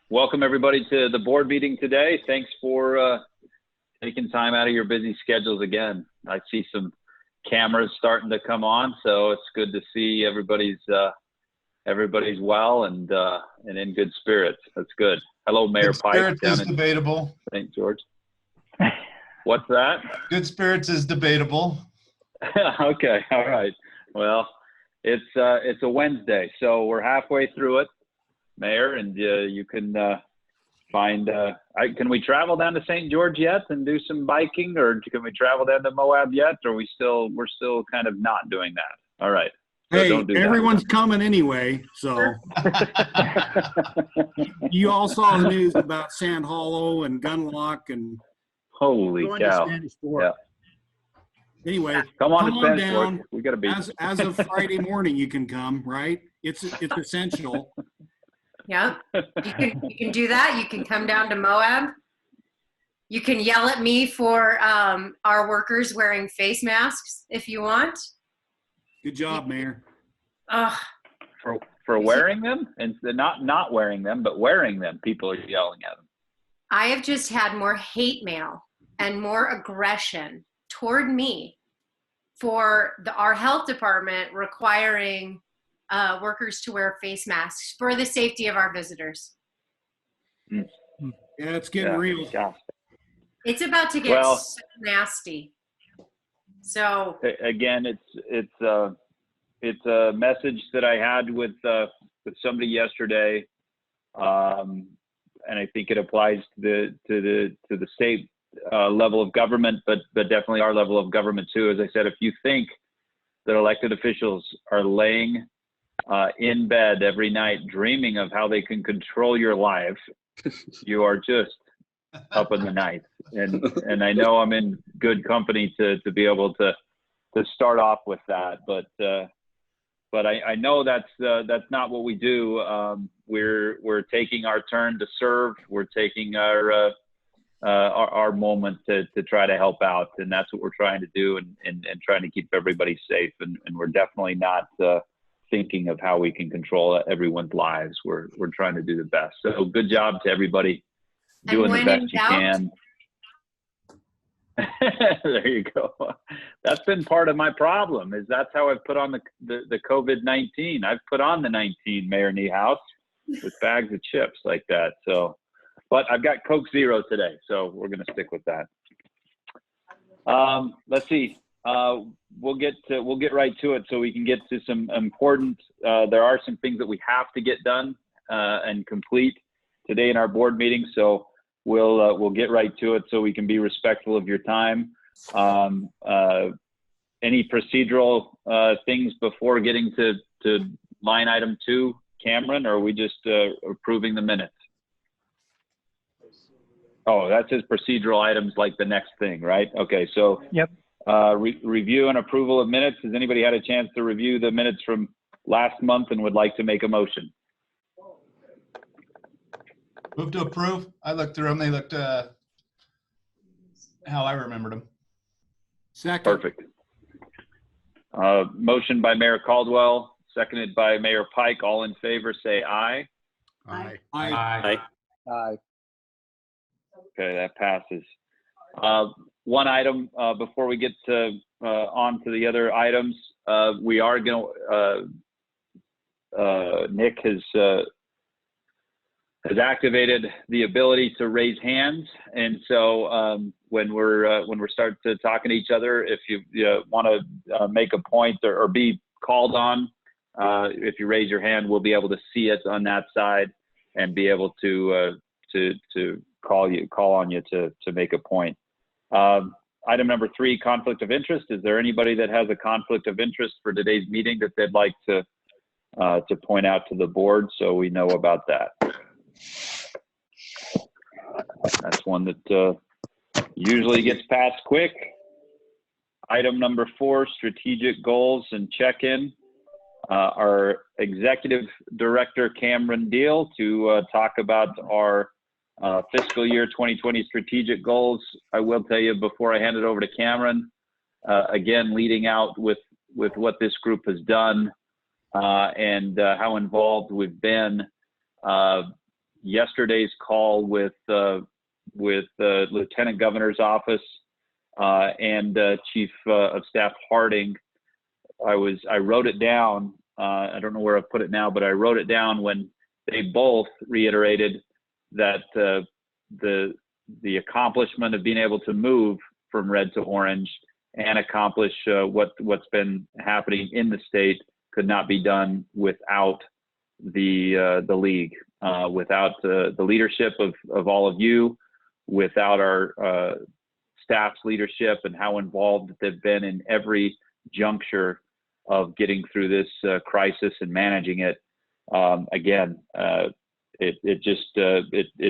welcome everybody to the board meeting today. Thanks for taking time out of your busy schedules again. I see some cameras starting to come on, so it's good to see everybody's well and in good spirits. That's good. Hello, Mayor Good Pike. spirits Down is in debatable. St. George. What's that? Good spirits is debatable. Okay, all right. Well, it's a Wednesday, so we're halfway through it, Mayor, and you can find. Can we travel down to St. George yet and do some biking, or can we travel down to Moab yet? Or we're still kind of not doing that. All right. So hey, don't do everyone's coming anyway, so. You all saw the news about Sand Hollow and Gunlock and Holy going to cow. Spanish Fork. Yeah. Anyway, come on down. We got to be As of Friday morning, you can come, right? It's essential. Yeah, you can do that. You can come down to Moab. You can yell at me for our workers wearing face masks if you want. Good job, Mayor. For wearing them, and not wearing them, but wearing them. People are yelling at them. I have just had more hate mail and more aggression toward me for our health department requiring workers to wear face masks for the safety of our visitors. Yeah, it's getting real. Gosh. It's about to get so nasty. So again, it's a message that I had with somebody yesterday, and I think it applies to the state level of government, but definitely our level of government too. As I said, if you think that elected officials are laying in bed every night dreaming of how they can control your life, you are just up in the night. And I know I'm in good company to be able to start off with that, but I know that's not what we do. We're taking our turn to serve. We're taking our moment to try to help out, and that's what we're trying to do, and trying to keep everybody safe. And we're definitely not thinking of how we can control everyone's lives. We're trying to do the best. So good job to everybody doing the best you can. There you go. That's been part of my problem, is that's how I've put on the COVID-19. I've put on the 19, Mayor Niehaus, with bags of chips like that. So, but I've got Coke Zero today, so we're going to stick with that. Let's see. We'll get right to it so we can get to some important. There are some things that we have to get done and complete today in our board meeting. So we'll get right to it so we can be respectful of your time. Any procedural things before getting to line item 2, Cameron, or are we just approving the minutes? Oh, that says procedural items like the next thing, right? Okay, so yep. Review and approval of minutes. Has anybody had a chance to review the minutes from last month and would like to make a motion? Move to approve. I looked through them. They looked how I remembered them. Second. Perfect. Motion by Mayor Caldwell, seconded by Mayor Pike. All in favor, say aye. Aye. Aye. Aye. Okay, that passes. One item before we get to on to the other items, we are going to. Nick has activated the ability to raise hands, and so when we're starting to talking to each other, if you want to make a point or be called on, if you raise your hand, we'll be able to see it on that side and be able to call on you to make a point. Item number 3, conflict of interest. Is there anybody that has a conflict of interest for today's meeting that they'd like to point out to the board so we know about that? That's one that usually gets passed quick. Item number 4, strategic goals and check-in. Our Executive Director, Cameron Deal, to talk about our fiscal year 2020 strategic goals. I will tell you before I hand it over to Cameron, again, leading out with what this group has done and how involved we've been. yesterday's call with the Lieutenant Governor's office and Chief of Staff Harding, I wrote it down. I don't know where I put it now, but I wrote it down when they both reiterated that the accomplishment of being able to move from red to orange and accomplish what's been happening in the state could not be done without the league, without the leadership of all of you, without our staff's leadership and how involved they've been in every juncture of getting through this crisis and managing it. Again, it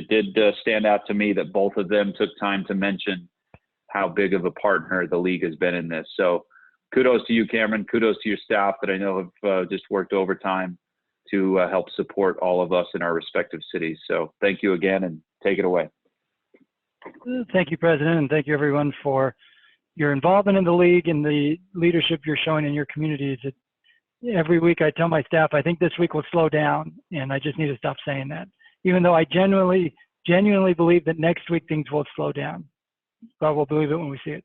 did stand out to me that both of them took time to mention how big of a partner the league has been in this. So kudos to you, Cameron. Kudos to your staff that I know have just worked overtime to help support all of us in our respective cities. So thank you again, and take it away. Thank you, President, and thank you everyone for your involvement in the league and the leadership you're showing in your communities. Every week I tell my staff, I think this week will slow down, and I just need to stop saying that. Even though I genuinely believe that next week things will slow down. But we'll believe it when we see it.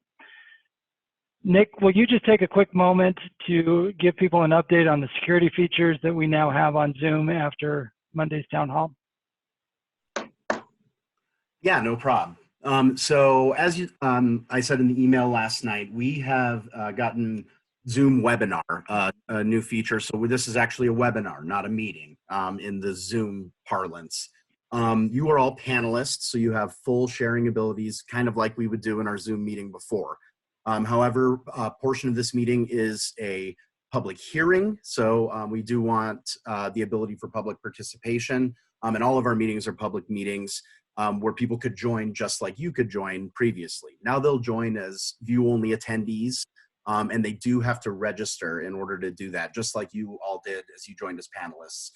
Nick, will you just take a quick moment to give people an update on the security features that we now have on Zoom after Monday's town hall? Yeah, no problem. So as I said in the email last night, we have gotten Zoom webinar, a new feature. So this is actually a webinar, not a meeting in the Zoom parlance. You are all panelists, so you have full sharing abilities, kind of like we would do in our Zoom meeting before. However, a portion of this meeting is a public hearing, so we do want the ability for public participation, and all of our meetings are public meetings where people could join just like you could join previously. Now they'll join as view-only attendees, and they do have to register in order to do that, just like you all did as you joined as panelists.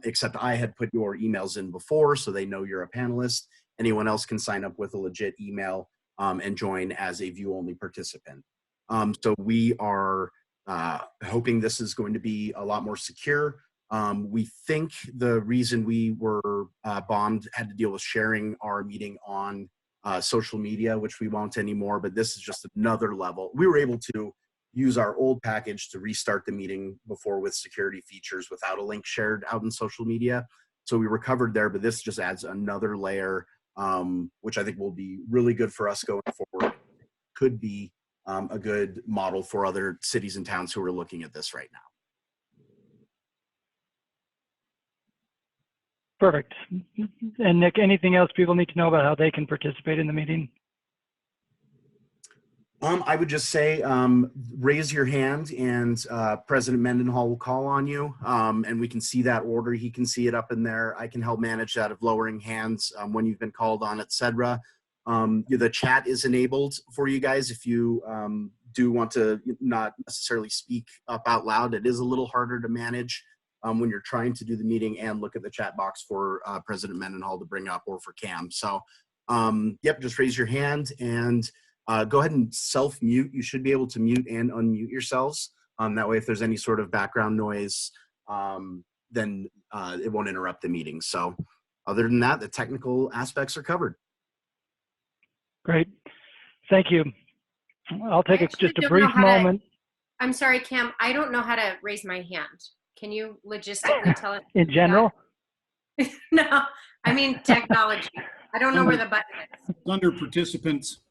Except I had put your emails in before, so they know you're a panelist. Anyone else can sign up with a legit email and join as a view-only participant. So we are hoping this is going to be a lot more secure. We think the reason we were bombed had to deal with sharing our meeting on social media, which we won't anymore, but this is just another level. We were able to use our old package to restart the meeting before with security features without a link shared out in social media. So we recovered there, but this just adds another layer, which I think will be really good for us going forward. Could be a good model for other cities and towns who are looking at this right now. Perfect. And Nick, anything else people need to know about how they can participate in the meeting? I would just say, raise your hand and President Mendenhall will call on you, and we can see that order. He can see it up in there. I can help manage that of lowering hands when you've been called on, etc. The chat is enabled for you guys if you do want to not necessarily speak up out loud. It is a little harder to manage when you're trying to do the meeting and look at the chat box for President Mendenhall to bring up, or for Cam. So, yep, just raise your hand and go ahead and self-mute. You should be able to mute and unmute yourselves. That way, if there's any sort of background noise, then it won't interrupt the meeting. So other than that, the technical aspects are covered. Great. Thank you. I'll take just a brief moment. I'm sorry, Cam. I don't know how to raise my hand. Can you logistically tell us? In general? No, I mean technology. I don't know where the button is. It's under participants.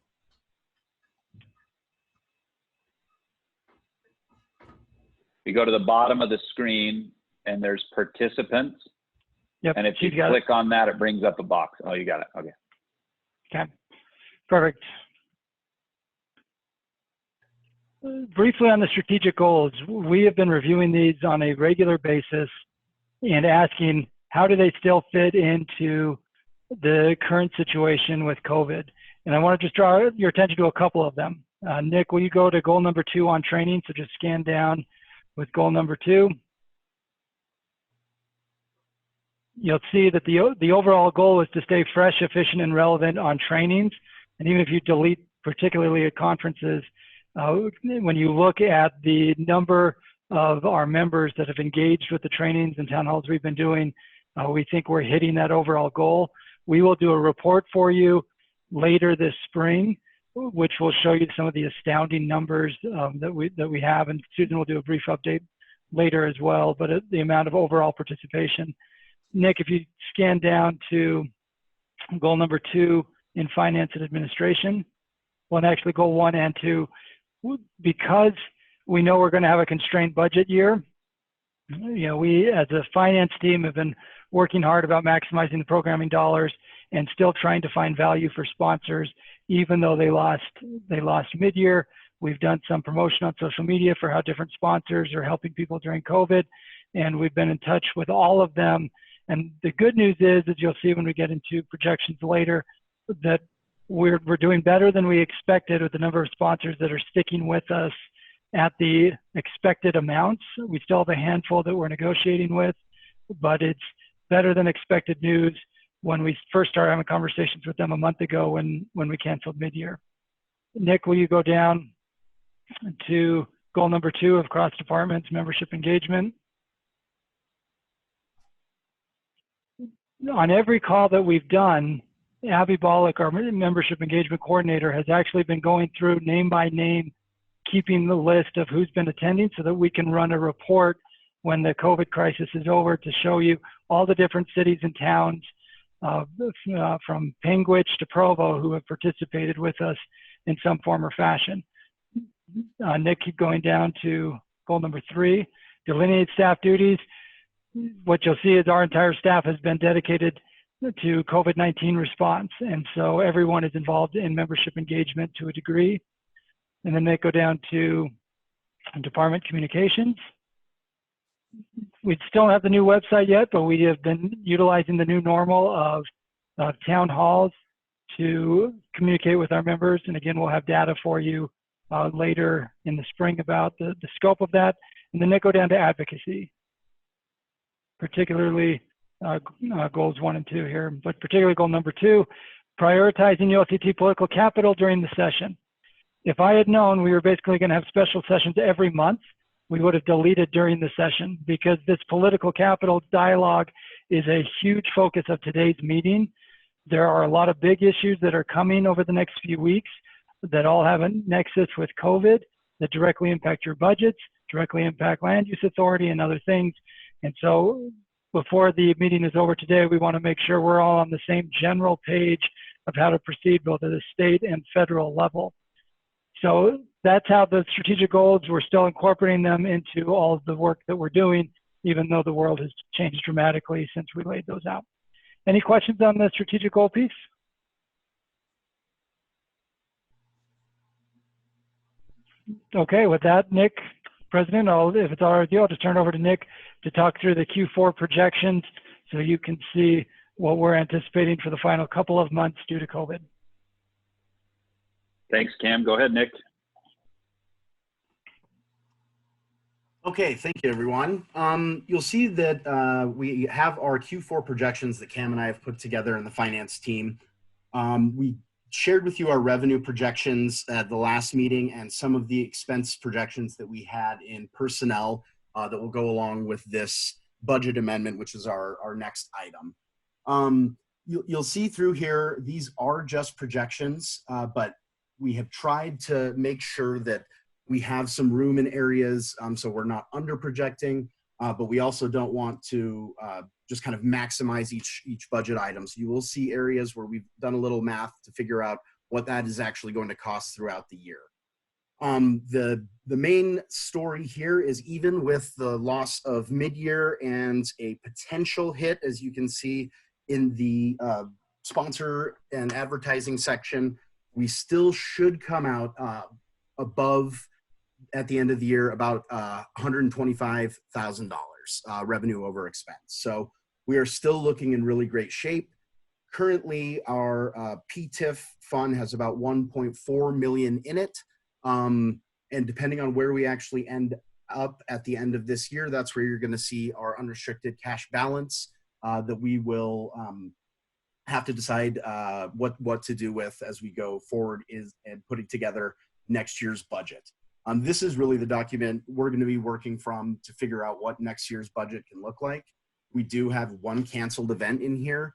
You go to the bottom of the screen and there's participants. Yep. And if you click on that, it brings up a box. Oh, you got it. Okay. Okay. Perfect. Briefly on the strategic goals, we have been reviewing these on a regular basis and asking how do they still fit into the current situation with COVID. And I want to just draw your attention to a couple of them. Nick, will you go to goal number 2 on training? So just scan down with goal number 2. You'll see that the overall goal is to stay fresh, efficient, and relevant on trainings. And even if you delete, particularly at conferences, when you look at the number of our members that have engaged with the trainings and town halls we've been doing, We think we're hitting that overall goal. We will do a report for you later this spring, which will show you some of the astounding numbers that we have, and Susan will do a brief update later as well, but the amount of overall participation. Nick, if you scan down to goal number 2 in finance and administration, well, and actually goal 1 and 2, because we know we're going to have a constrained budget year, you know, we as a finance team have been working hard about maximizing the programming dollars and still trying to find value for sponsors, even though they lost mid-year. We've done some promotion on social media for how different sponsors are helping people during COVID, and we've been in touch with all of them. And the good news is, as you'll see when we get into projections later, that we're doing better than we expected with the number of sponsors that are sticking with us at the expected amounts. We still have a handful that we're negotiating with, but it's better than expected news when we first started having conversations with them a month ago when we canceled mid-year. Nick, will you go down to goal number 2 of cross departments membership engagement? On every call that we've done, Abby Bollock, our membership engagement coordinator, has actually been going through name by name, keeping the list of who's been attending so that we can run a report when the COVID crisis is over to show you all the different cities and towns from Panguitch to Provo who have participated with us in some form or fashion. Nick, keep going down to goal number 3, delineate staff duties. What you'll see is our entire staff has been dedicated to COVID-19 response. And so everyone is involved in membership engagement to a degree. And then they go down to department communications. We still don't have the new website yet, but we have been utilizing the new normal of town halls to communicate with our members. And again, we'll have data for you later in the spring about the scope of that. And then they go down to advocacy, particularly goals 1 and 2 here, but particularly goal number 2, prioritizing ULCT political capital during the session. If I had known we were basically going to have special sessions every month, we would have deleted during the session, because this political capital dialogue is a huge focus of today's meeting. There are a lot of big issues that are coming over the next few weeks that all have a nexus with COVID that directly impact your budgets, directly impact land use authority and other things. And so before the meeting is over today, we want to make sure we're all on the same general page of how to proceed both at the state and federal level. So that's how the strategic goals, we're still incorporating them into all of the work that we're doing, even though the world has changed dramatically since we laid those out. Any questions on the strategic goal piece? Okay, with that, Nick, President, if it's all right with you, I'll just turn it over to Nick to talk through the Q4 projections so you can see what we're anticipating for the final couple of months due to COVID. Thanks, Cam. Go ahead, Nick. Okay, thank you, everyone. You'll see that we have our Q4 projections that Cam and I have put together in the finance team. We shared with you our revenue projections at the last meeting and some of the expense projections that we had in personnel that will go along with this budget amendment, which is our next item. You'll see through here, these are just projections, but we have tried to make sure that we have some room in areas so we're not under projecting, but we also don't want to just kind of maximize each budget item. So you will see areas where we've done a little math to figure out what that is actually going to cost throughout the year. The main story here is, even with the loss of mid-year and a potential hit, as you can see in the sponsor and advertising section, we still should come out above, at the end of the year, about $125,000 revenue over expense. So we are still looking in really great shape. Currently, our PTIF fund has about 1.4 million in it. And depending on where we actually end up at the end of this year, that's where you're going to see our unrestricted cash balance that we will have to decide what to do with as we go forward and putting together next year's budget. This is really the document we're going to be working from to figure out what next year's budget can look like. We do have one canceled event in here.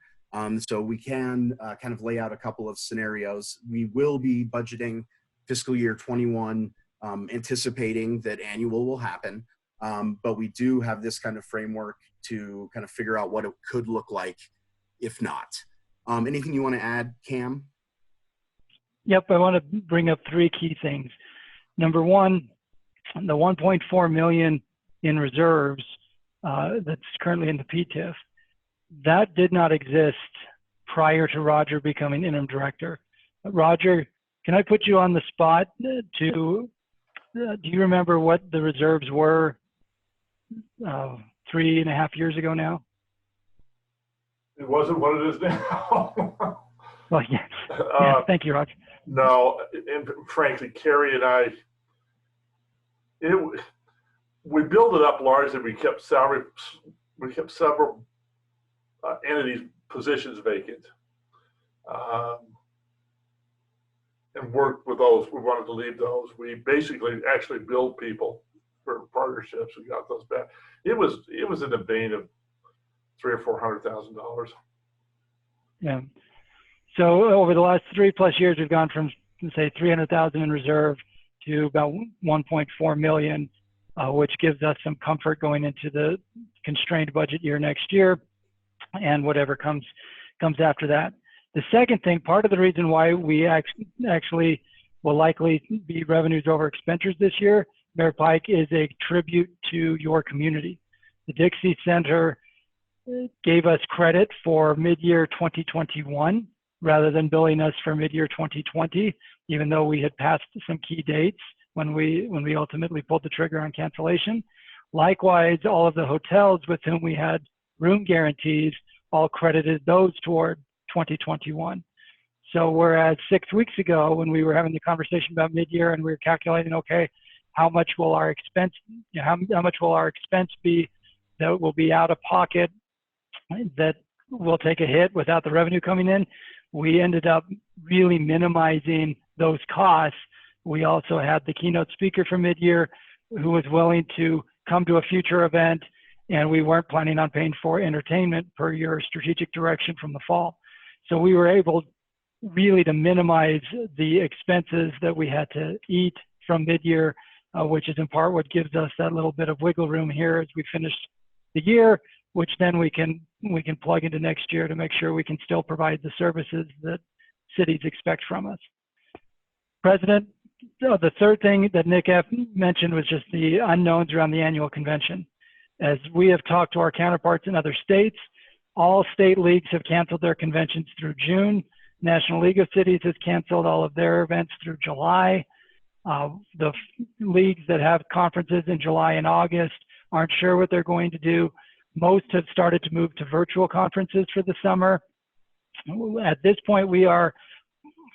So we can kind of lay out a couple of scenarios. We will be budgeting fiscal year 21, anticipating that annual will happen. But we do have this kind of framework to kind of figure out what it could look like if not. Anything you want to add, Cam? Yep, I want to bring up three key things. Number one, the 1.4 million in reserves that's currently in the PTIF, that did not exist prior to Roger becoming interim director. Roger, can I put you on the spot to, do you remember what the reserves were 3.5 years ago now? It wasn't what it is now. Well, yeah, thank you, Roger. No, and frankly, Carrie and I, we built it up largely. We kept several entities positions vacant, and worked with those. We wanted to leave those. We basically actually billed people for partnerships. We got those back. It was in the vein of $300,000 or $400,000. Yeah. So over the last 3+ years, we've gone from, say, 300,000 in reserve to about 1.4 million, which gives us some comfort going into the constrained budget year next year and whatever comes after that. The second thing, part of the reason why we actually will likely be revenues over expenditures this year, Mayor Pike, is a tribute to your community. The Dixie Center gave us credit for mid-year 2021 rather than billing us for mid-year 2020, even though we had passed some key dates when we ultimately pulled the trigger on cancellation. Likewise, all of the hotels with whom we had room guarantees all credited those toward 2021. So whereas 6 weeks ago, when we were having the conversation about mid-year and we were calculating, okay, how much will our expense be that will be out of pocket, that will take a hit without the revenue coming in, we ended up really minimizing those costs. We also had the keynote speaker for mid-year who was willing to come to a future event, and we weren't planning on paying for entertainment per your strategic direction from the fall. So we were able really to minimize the expenses that we had to eat from mid-year, which is in part what gives us that little bit of wiggle room here as we finish the year, which then we can plug into next year to make sure we can still provide the services that cities expect from us. President, the third thing that Nick F. mentioned was just the unknowns around the annual convention. As we have talked to our counterparts in other states, all state leagues have canceled their conventions through June. National League of Cities has canceled all of their events through July. The leagues that have conferences in July and August aren't sure what they're going to do. Most have started to move to virtual conferences for the summer. At this point, we are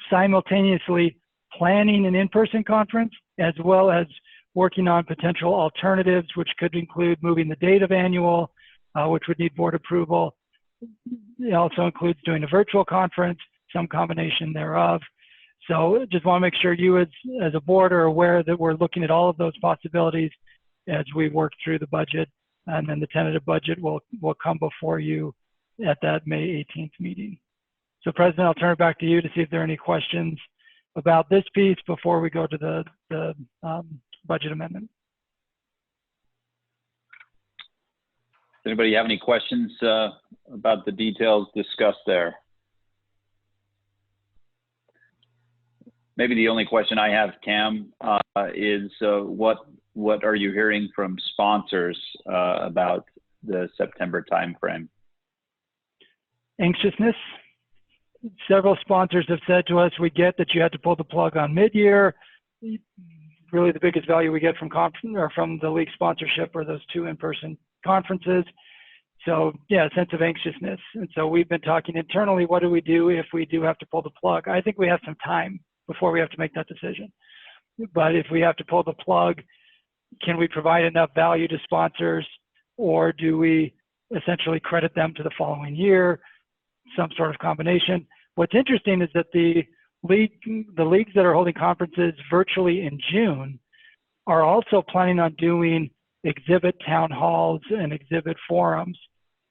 simultaneously planning an in-person conference as well as working on potential alternatives, which could include moving the date of annual, which would need board approval. It also includes doing a virtual conference, some combination thereof. So just want to make sure you as a board are aware that we're looking at all of those possibilities as we work through the budget, and then the tentative budget will come before you at that May 18th meeting. So President, I'll turn it back to you to see if there are any questions about this piece before we go to the budget amendment. Does anybody have any questions about the details discussed there? Maybe the only question I have, Cam, is what are you hearing from sponsors about the September timeframe? Anxiousness. Several sponsors have said to us, we get that you had to pull the plug on mid-year. Really the biggest value we get from the league sponsorship are those 2 in-person conferences. So yeah, a sense of anxiousness. And so we've been talking internally, what do we do if we do have to pull the plug? I think we have some time before we have to make that decision. But if we have to pull the plug, can we provide enough value to sponsors, or do we essentially credit them to the following year? Some sort of combination. What's interesting is that the leagues that are holding conferences virtually in June are also planning on doing exhibit town halls and exhibit forums.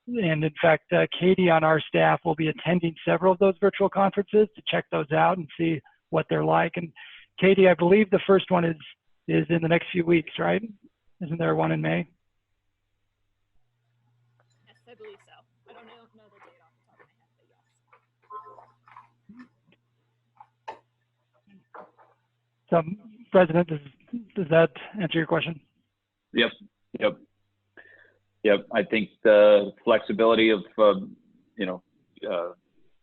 And in fact, Katie on our staff will be attending several of those virtual conferences to check those out and see what they're like. And Katie, I believe the first one is in the next few weeks, right? Isn't there one in May? Yes, I believe so. I don't know the date off the top of my head, but yes. So, President, does that answer your question? Yep. I think the flexibility of,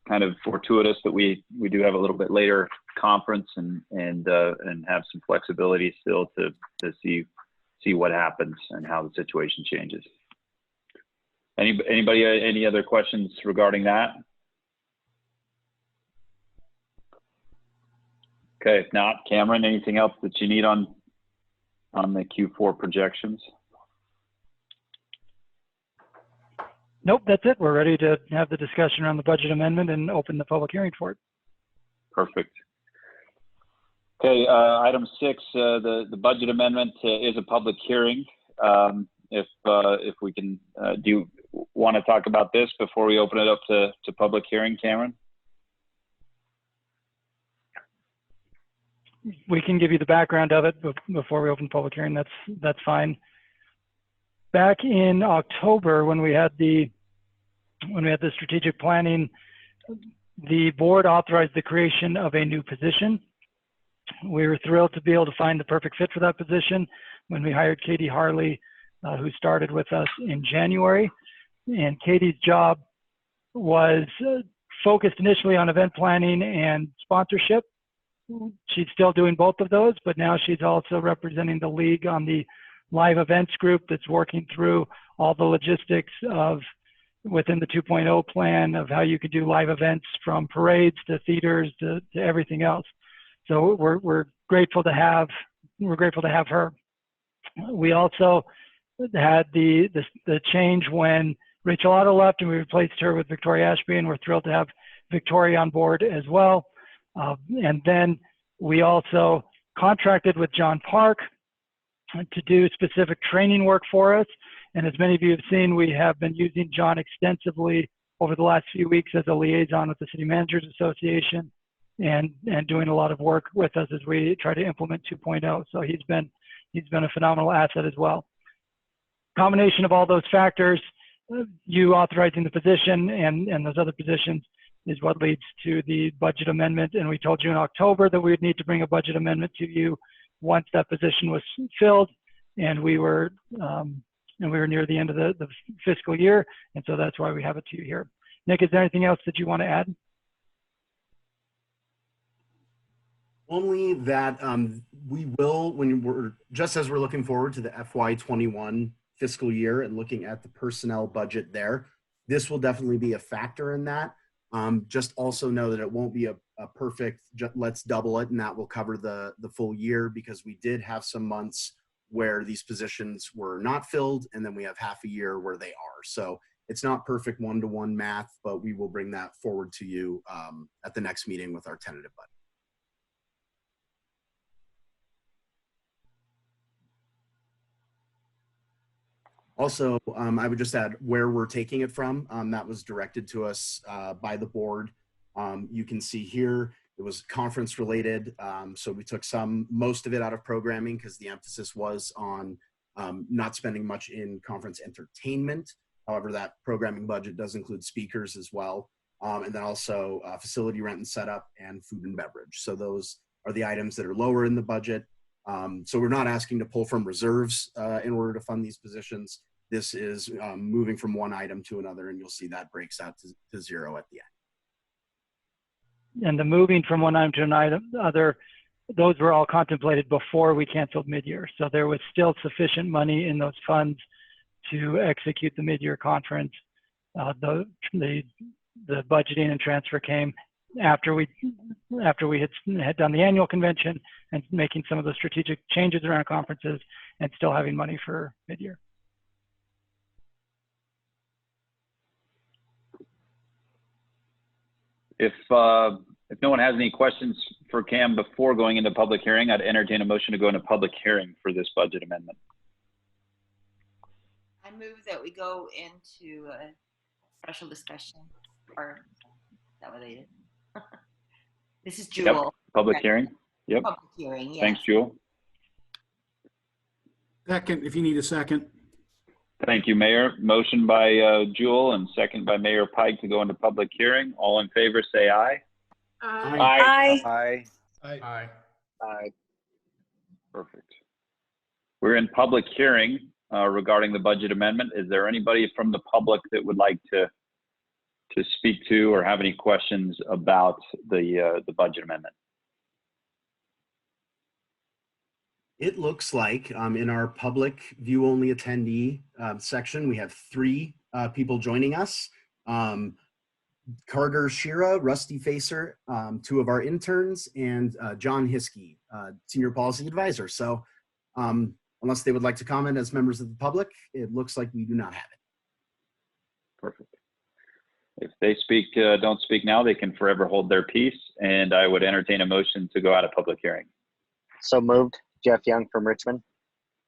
kind of fortuitous that we do have a little bit later conference and have some flexibility still to see what happens and how the situation changes. Anybody, any other questions regarding that? Okay, if not, Cameron, anything else that you need on the Q4 projections? Nope, that's it. We're ready to have the discussion around the budget amendment and open the public hearing for it. Perfect. Okay, item 6, the budget amendment is a public hearing. If we can, do you want to talk about this before we open it up to public hearing, Cameron? We can give you the background of it before we open public hearing. That's fine. Back in October, when we had the strategic planning, the board authorized the creation of a new position. We were thrilled to be able to find the perfect fit for that position when we hired Katie Harley, who started with us in January. And Katie's job was focused initially on event planning and sponsorship. She's still doing both of those, but now she's also representing the league on the live events group that's working through all the logistics of within the 2.0 plan of how you could do live events from parades to theaters to everything else. So we're grateful to have her. We also had the change when Rachel Otto left and we replaced her with Victoria Ashby, and we're thrilled to have Victoria on board as well. And then we also contracted with John Park to do specific training work for us. And as many of you have seen, we have been using John extensively over the last few weeks as a liaison with the City Managers Association and doing a lot of work with us as we try to implement 2.0. So he's been a phenomenal asset as well. Combination of all those factors, you authorizing the position and those other positions is what leads to the budget amendment. And we told you in October that we would need to bring a budget amendment to you once that position was filled, and we were near the end of the fiscal year, and so that's why we have it to you here. Nick, is there anything else that you want to add? Only that we will, just as we're looking forward to the FY21 fiscal year and looking at the personnel budget there, this will definitely be a factor in that. Just also know that it won't be a perfect, let's double it and that will cover the full year, because we did have some months where these positions were not filled, and then we have half a year where they are. So it's not perfect one-to-one math, but we will bring that forward to you at the next meeting with our tentative budget. Also, I would just add where we're taking it from. That was directed to us by the board. You can see here, it was conference related. So we took most of it out of programming because the emphasis was on not spending much in conference entertainment. However, that programming budget does include speakers as well. And then also facility rent and setup and food and beverage. So those are the items that are lower in the budget. So we're not asking to pull from reserves in order to fund these positions. This is moving from one item to another, and you'll see that breaks out to zero at the end. And the moving from one item to another, those were all contemplated before we canceled mid-year. So there was still sufficient money in those funds to execute the mid-year conference. The budgeting and transfer came after we had done the annual convention and making some of the strategic changes around conferences and still having money for mid-year. If no one has any questions for Cam before going into public hearing, I'd entertain a motion to go into public hearing for this budget amendment. I move that we go into special discussion, or is that what they did? This is Yep, Jewel. public Right. hearing. Yep, Public hearing, yes. thanks, Jewel. Second, if you need a second. Thank you, Mayor. Motion by Jewel and second by Mayor Pike to go into public hearing. All in favor, say aye. Aye. Aye. Aye. Aye. Perfect. We're in public hearing regarding the budget amendment. Is there anybody from the public that would like to speak to or have any questions about the budget amendment? It looks like in our public view only attendee section, we have 3 people joining us. Carter Shira, Rusty Facer, 2 of our interns, and John Hiskey, Senior Policy Advisor. So unless they would like to comment as members of the public, it looks like we do not have it. Perfect. If they don't speak now, they can forever hold their peace, and I would entertain a motion to go out of public hearing. So moved. Jeff Young from Richmond.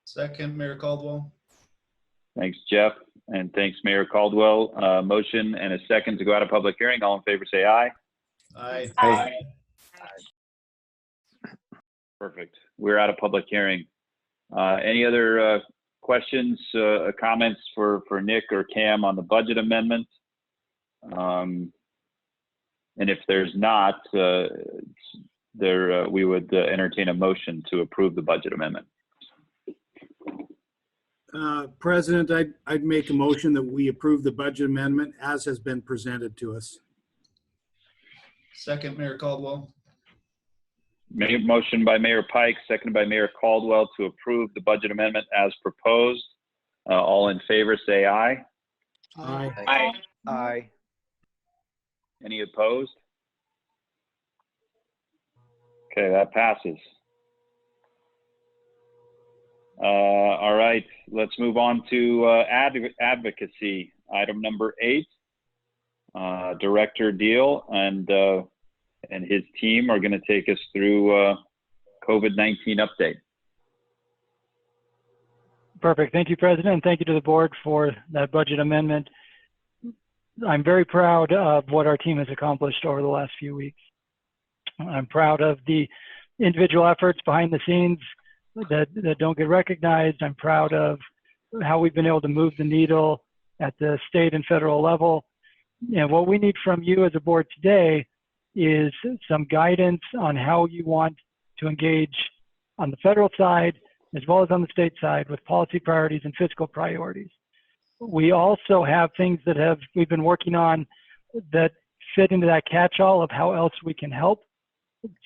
Second, Mayor Caldwell. Thanks, Jeff, and thanks, Mayor Caldwell. Motion and a second to go out of public hearing. All in favor, say aye. Aye. Aye. Perfect. We're out of public hearing. Any other questions, comments for Nick or Cam on the budget amendment? And if there's not, we would entertain a motion to approve the budget amendment. President, I'd make a motion that we approve the budget amendment as has been presented to us. Second, Mayor Caldwell. Motion by Mayor Pike, seconded by Mayor Caldwell to approve the budget amendment as proposed. All in favor, say aye. Aye. Aye. Aye. Any opposed? Okay, that passes. All right, let's move on to advocacy. Item number 8. Director Deal and his team are going to take us through COVID-19 update. Perfect. Thank you, President, and thank you to the board for that budget amendment. I'm very proud of what our team has accomplished over the last few weeks. I'm proud of the individual efforts behind the scenes that don't get recognized. I'm proud of how we've been able to move the needle at the state and federal level. And what we need from you as a board today is some guidance on how you want to engage on the federal side as well as on the state side with policy priorities and fiscal priorities. We also have things that we've been working on that fit into that catch-all of how else we can help.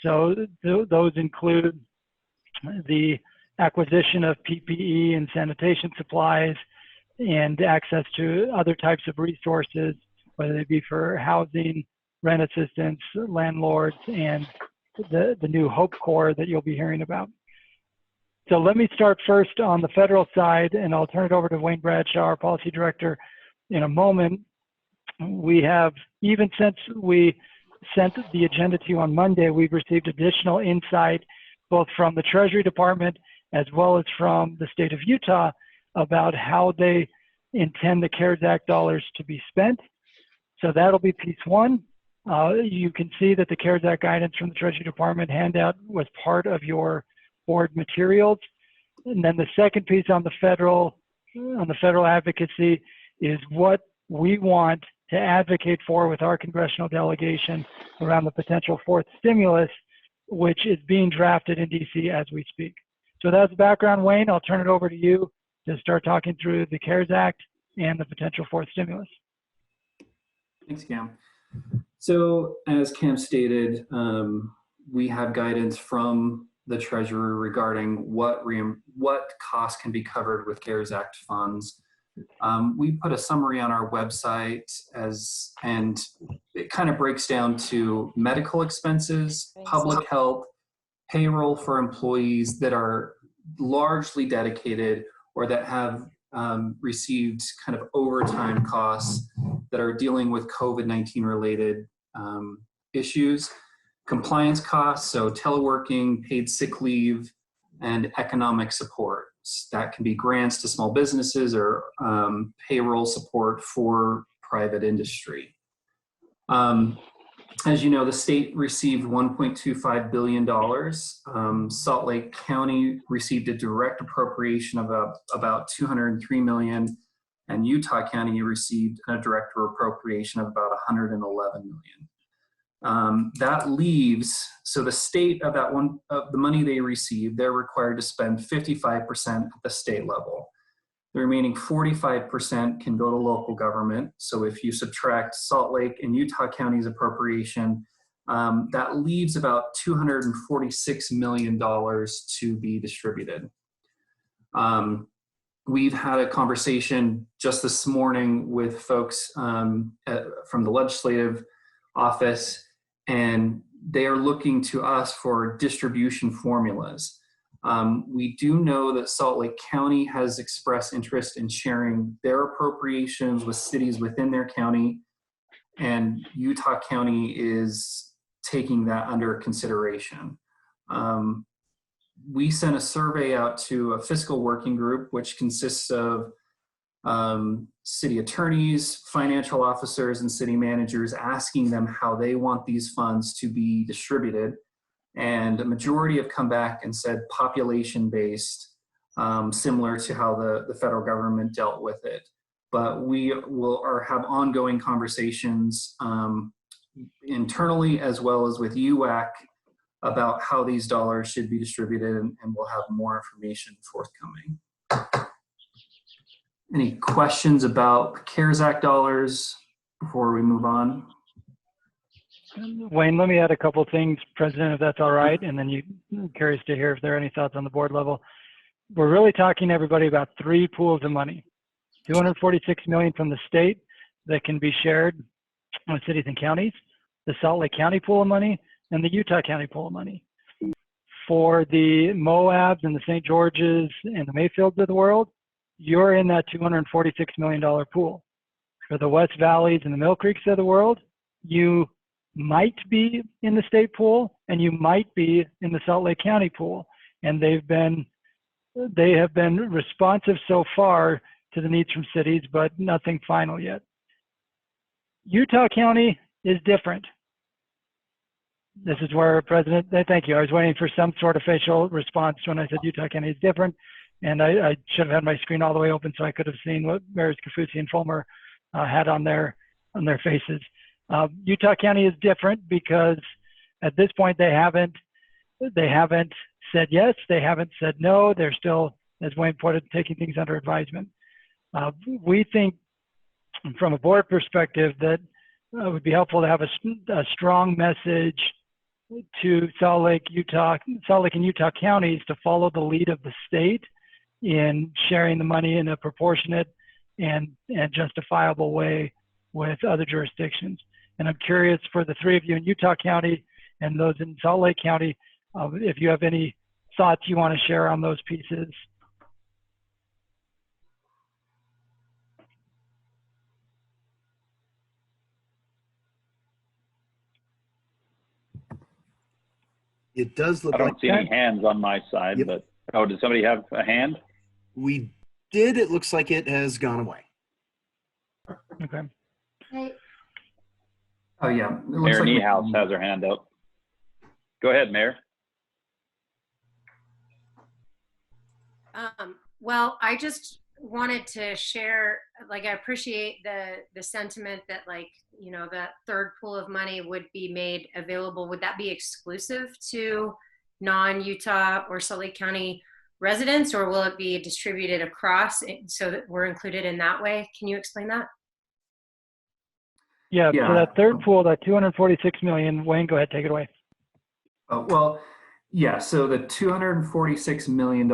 So those include the acquisition of PPE and sanitation supplies and access to other types of resources, whether they be for housing, rent assistance, landlords, and the new Hope Corps that you'll be hearing about. So let me start first on the federal side, and I'll turn it over to Wayne Bradshaw, our policy director, in a moment. We have, even since we sent the agenda to you on Monday, we've received additional insight both from the Treasury Department as well as from the state of Utah about how they intend the CARES Act dollars to be spent. So that'll be piece 1. You can see that the CARES Act guidance from the Treasury Department handout was part of your board materials. And then the second piece on the federal advocacy is what we want to advocate for with our congressional delegation around the potential 4th stimulus, which is being drafted in DC as we speak. So that's background, Wayne. I'll turn it over to you to start talking through the CARES Act and the potential 4th stimulus. Thanks, Cam. So as Cam stated, we have guidance from the Treasurer regarding what costs can be covered with CARES Act funds. We put a summary on our website and it kind of breaks down to medical expenses, public health, payroll for employees that are largely dedicated or that have received kind of overtime costs that are dealing with COVID-19 related issues, compliance costs, so teleworking, paid sick leave, and economic support. That can be grants to small businesses or payroll support for private industry. As you know, the state received $1.25 billion. Salt Lake County received a direct appropriation of about $203 million, and Utah County received a direct appropriation of about $111 million. That leaves, so the state of that one, of the money they received, they're required to spend 55% at the state level. The remaining 45% can go to local government. So if you subtract Salt Lake and Utah County's appropriation, that leaves about $246 million to be distributed. We've had a conversation just this morning with folks from the legislative office, and they are looking to us for distribution formulas. We do know that Salt Lake County has expressed interest in sharing their appropriations with cities within their county, and Utah County is taking that under consideration. We sent a survey out to a fiscal working group, which consists of city attorneys, financial officers, and city managers, asking them how they want these funds to be distributed. And a majority have come back and said population-based, similar to how the federal government dealt with it. But we will have ongoing conversations internally as well as with UAC about how these dollars should be distributed, and we'll have more information forthcoming. Any questions about the CARES Act dollars before we move on? Wayne, let me add a couple things, President, if that's all right, and then I'm curious to hear if there are any thoughts on the board level. We're really talking, everybody, about three pools of money. $246 million from the state that can be shared with cities and counties, the Salt Lake County pool of money, and the Utah County pool of money. For the Moabs and the St. Georges and the Mayfields of the world, you're in that $246 million pool. For the West Valleys and the Mill Creeks of the world, you might be in the state pool and you might be in the Salt Lake County pool. And they have been responsive so far to the needs from cities, but nothing final yet. Utah County is different. This is where President, thank you. I was waiting for some sort of facial response when I said Utah County is different. And I should have had my screen all the way open so I could have seen what Mayors Kafusi and Fulmer had on their faces. Utah County is different because at this point they haven't said yes, they haven't said no. They're still, as Wayne put it, taking things under advisement. We think, from a board perspective, that it would be helpful to have a strong message to Salt Lake and Utah counties to follow the lead of the state in sharing the money in a proportionate and justifiable way with other jurisdictions. And I'm curious, for the three of you in Utah County and those in Salt Lake County, if you have any thoughts you want to share on those pieces. It does look I don't like see any hands on my side, but does somebody have a hand? we did. It looks like it has gone away. Okay. Oh yeah. Mayor Niehaus has her hand up. Go ahead, Mayor. Well, I just wanted to share, like, I appreciate the sentiment that, like, you know, that third pool of money would be made available. Would that be exclusive to non-Utah or Salt Lake County residents, or will it be distributed across so that we're included in that way? Can you explain that? Yeah, so that third pool, that $246 million, Wayne, go ahead, take it away. Well, yeah, so the $246 million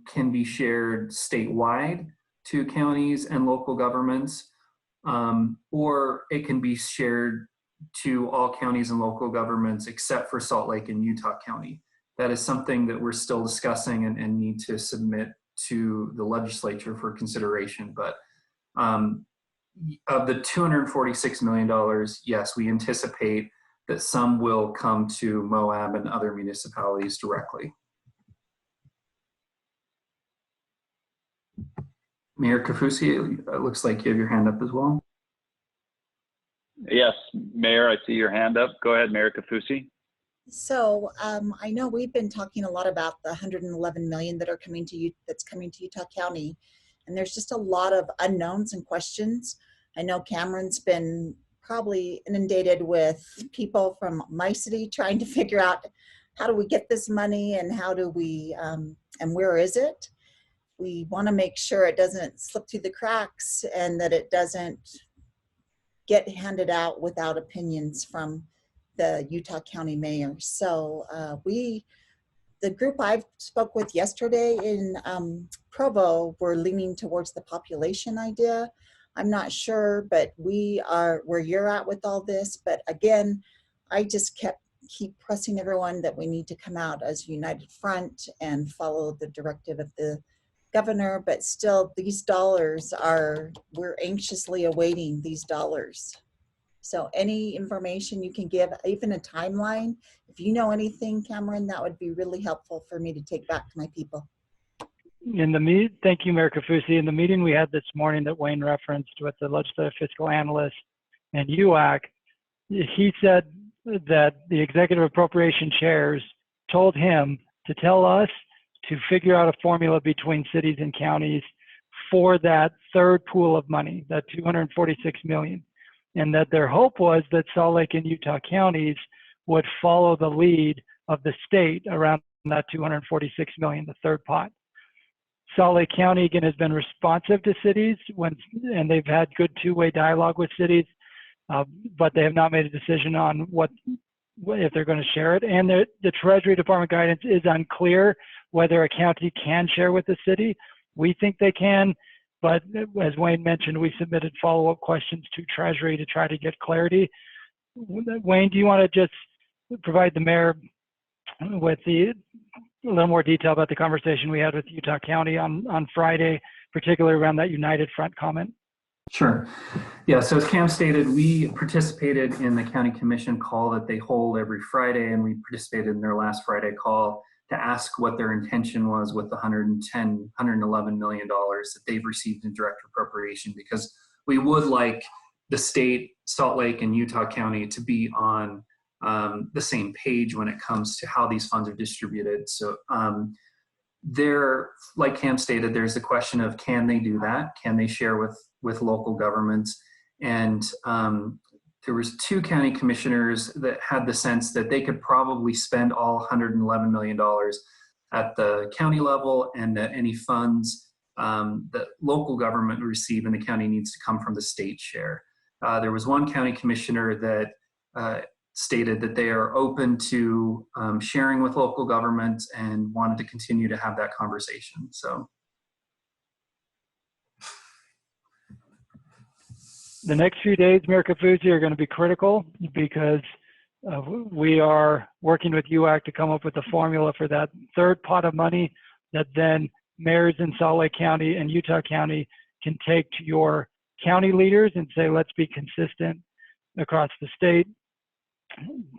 can be shared statewide to counties and local governments, or it can be shared to all counties and local governments except for Salt Lake and Utah County. That is something that we're still discussing and need to submit to the legislature for consideration. But of the $246 million, yes, we anticipate that some will come to Moab and other municipalities directly. Mayor Kafusi, it looks like you have your hand up as well. Yes, Mayor, I see your hand up. Go ahead, Mayor Kafusi. So I know we've been talking a lot about the 111 million that are coming to you, that's coming to Utah County, and there's just a lot of unknowns and questions. I know Cameron's been probably inundated with people from my city trying to figure out how do we get this money and how do we and where is it. We want to make sure it doesn't slip through the cracks and that it doesn't get handed out without opinions from the Utah County mayor. So the group I spoke with yesterday in Provo, were leaning towards the population idea. I'm not sure, but we are where you're at with all this. But again, I just keep pressing everyone that we need to come out as a united front and follow the directive of the governor. But still, these dollars we're anxiously awaiting these dollars. So any information you can give, even a timeline, if you know anything, Cameron, that would be really helpful for me to take back to my people. Thank you, Mayor Kafusi. In the meeting we had this morning that Wayne referenced with the legislative fiscal analyst and UAC, he said that the executive appropriation chairs told him to tell us to figure out a formula between cities and counties for that third pool of money, that 246 million. And that their hope was that Salt Lake and Utah counties would follow the lead of the state around that 246 million, the third pot. Salt Lake County, again, has been responsive to cities and they've had good two-way dialogue with cities, but they have not made a decision on if they're going to share it. And the Treasury Department guidance is unclear whether a county can share with the city. We think they can. But as Wayne mentioned, we submitted follow-up questions to Treasury to try to get clarity. Wayne, do you want to just provide the mayor with a little more detail about the conversation we had with Utah County on Friday, particularly around that United Front comment? Sure. Yeah, so as Cam stated, we participated in the county commission call that they hold every Friday, and we participated in their last Friday call to ask what their intention was with the $111 million that they've received in direct appropriation, because we would like the state, Salt Lake, and Utah County to be on the same page when it comes to how these funds are distributed. So like Cam stated, there's the question of, can they do that? Can they share with local governments? And there was 2 county commissioners that had the sense that they could probably spend all $111 million at the county level, and that any funds that local government receive in the county needs to come from the state share. There was one county commissioner that stated that they are open to sharing with local governments and wanted to continue to have that conversation. So. The next few days, Mayor Kafusi, are going to be critical because we are working with UAC to come up with a formula for that third pot of money that then mayors in Salt Lake County and Utah County can take to your county leaders and say, let's be consistent across the state.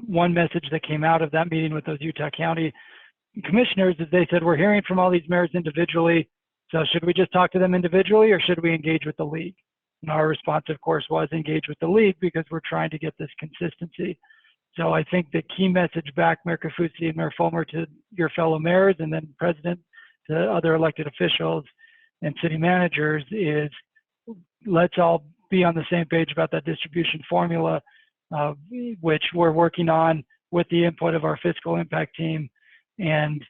One message that came out of that meeting with those Utah County commissioners is they said, we're hearing from all these mayors individually, so should we just talk to them individually or should we engage with the league? And our response, of course, was engage with the league because we're trying to get this consistency. So I think the key message back, Mayor Kafusi and Mayor Fulmer, to your fellow mayors and then President to other elected officials and city managers is let's all be on the same page about that distribution formula, which we're working on with the input of our fiscal impact team. And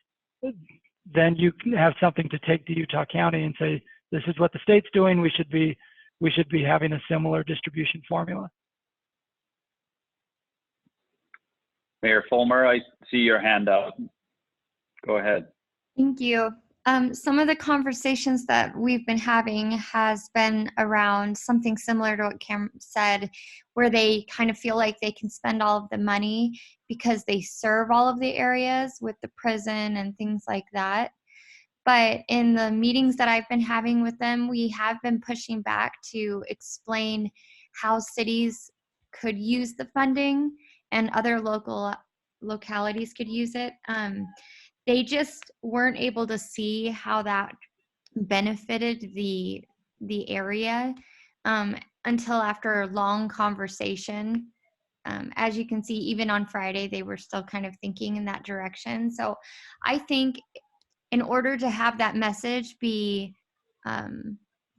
then you can have something to take to Utah County and say, this is what the state's doing. We should be having a similar distribution formula. Mayor Fulmer, I see your hand up. Go ahead. Thank you. Some of the conversations that we've been having has been around something similar to what Cam said, where they kind of feel like they can spend all of the money because they serve all of the areas with the prison and things like that. But in the meetings that I've been having with them, we have been pushing back to explain how cities could use the funding and other localities could use it. They just weren't able to see how that benefited the area until after a long conversation. As you can see, even on Friday, they were still kind of thinking in that direction. So I think in order to have that message be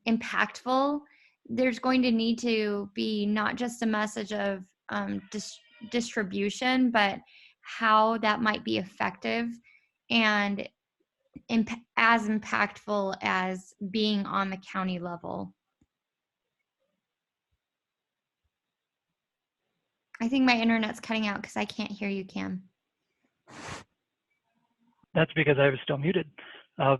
impactful, there's going to need to be not just a message of distribution, but how that might be effective and as impactful as being on the county level. I think my internet's cutting out because I can't hear you, Cam. That's because I was still muted. I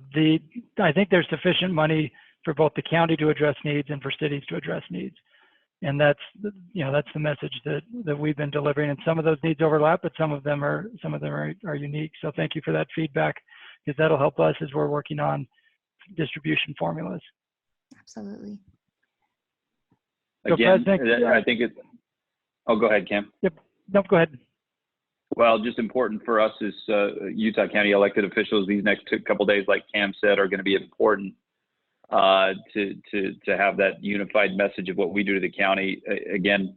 think there's sufficient money for both the county to address needs and for cities to address needs. And that's the message that we've been delivering. And some of those needs overlap, but some of them are unique. So thank you for that feedback, because that'll help us as we're working on distribution formulas. Absolutely. Again, I think it's, oh, go ahead, Cam. Yep. No, go ahead. Well, just important for us as Utah County elected officials, these next couple days, like Cam said, are going to be important to have that unified message of what we do to the county. Again,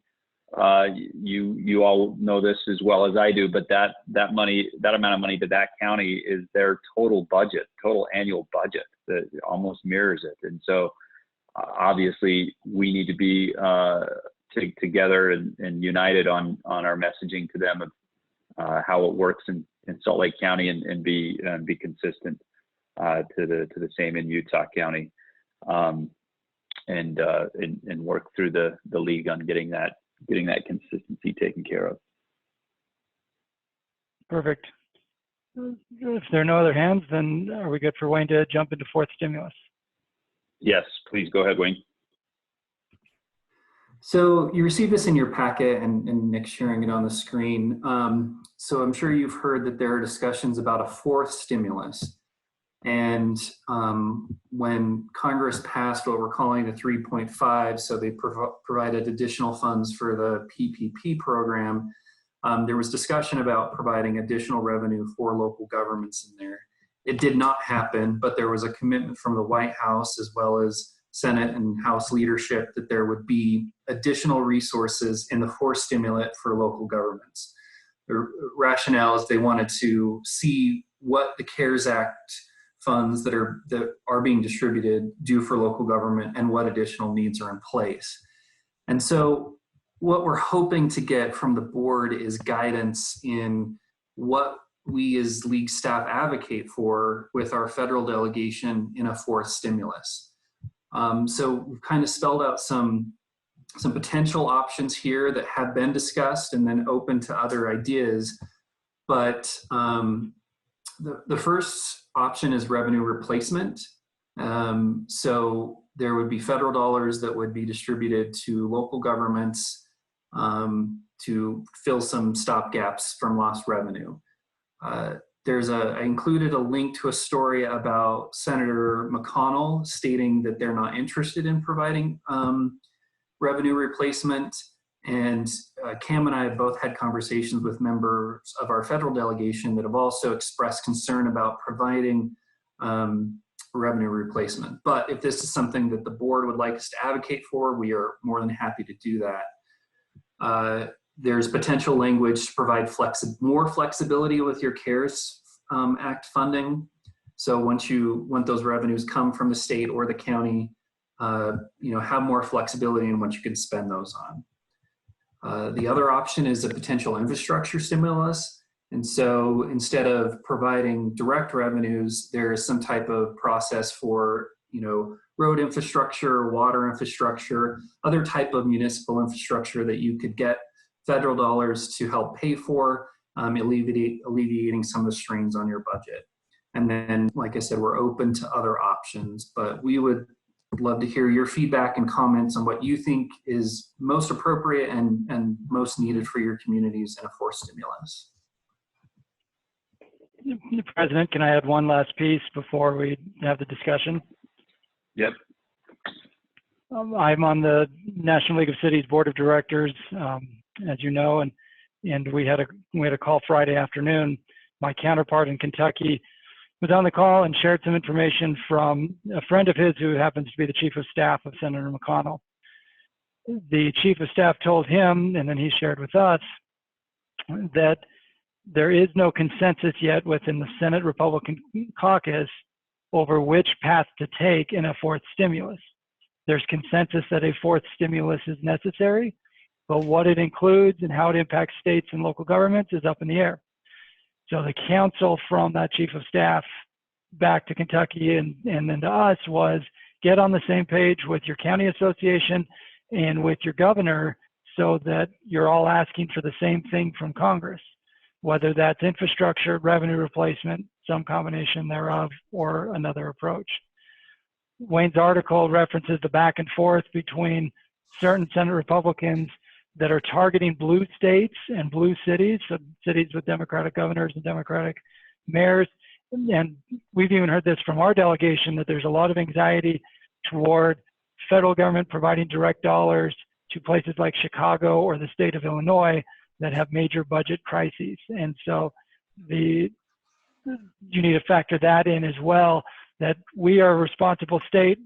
you all know this as well as I do, but that amount of money to that county is their total budget, total annual budget, that almost mirrors it. And so obviously we need to be together and united on our messaging to them of how it works in Salt Lake County and be consistent to the same in Utah County, and work through the league on getting that consistency taken care of. Perfect. If there are no other hands, then are we good for Wayne to jump into fourth stimulus? Yes, please go ahead, Wayne. So you received this in your packet, and Nick's sharing it on the screen. So I'm sure you've heard that there are discussions about a fourth stimulus. And when Congress passed what we're calling the 3.5, so they provided additional funds for the PPP program, there was discussion about providing additional revenue for local governments in there. It did not happen, but there was a commitment from the White House as well as Senate and House leadership that there would be additional resources in the fourth stimulus for local governments. The rationale is they wanted to see what the CARES Act funds that are being distributed do for local government and what additional needs are in place. And so what we're hoping to get from the board is guidance in what we as league staff advocate for with our federal delegation in a fourth stimulus. So we've kind of spelled out some potential options here that have been discussed and then open to other ideas. But the first option is revenue replacement. So there would be federal dollars that would be distributed to local governments to fill some stopgaps from lost revenue. I included a link to a story about Senator McConnell stating that they're not interested in providing revenue replacement. And Cam and I have both had conversations with members of our federal delegation that have also expressed concern about providing revenue replacement. But if this is something that the board would like us to advocate for, we are more than happy to do that. There's potential language to provide more flexibility with your CARES Act funding. So once those revenues come from the state or the county, have more flexibility in what you can spend those on. The other option is a potential infrastructure stimulus. And so instead of providing direct revenues, there is some type of process for, road infrastructure, water infrastructure, other type of municipal infrastructure that you could get federal dollars to help pay for, alleviating some of the strains on your budget. And then, like I said, we're open to other options, but we would love to hear your feedback and comments on what you think is most appropriate and most needed for your communities in a fourth stimulus. President, can I add one last piece before we have the discussion? Yep. I'm on the National League of Cities Board of Directors, as you know, and we had a call Friday afternoon. My counterpart in Kentucky was on the call and shared some information from a friend of his who happens to be the chief of staff of Senator McConnell. the chief of staff told him, and then he shared with us, that there is no consensus yet within the Senate Republican caucus over which path to take in a fourth stimulus. There's consensus that a fourth stimulus is necessary, but what it includes and how it impacts states and local governments is up in the air. So the counsel from that chief of staff back to Kentucky and then to us was, get on the same page with your county association and with your governor so that you're all asking for the same thing from Congress, whether that's infrastructure, revenue replacement, some combination thereof, or another approach. Wayne's article references the back and forth between certain Senate Republicans that are targeting blue states and blue cities, so cities with Democratic governors and Democratic mayors. And we've even heard this from our delegation, that there's a lot of anxiety toward federal government providing direct dollars to places like Chicago or the state of Illinois that have major budget crises. And so you need to factor that in as well, that we are a responsible state.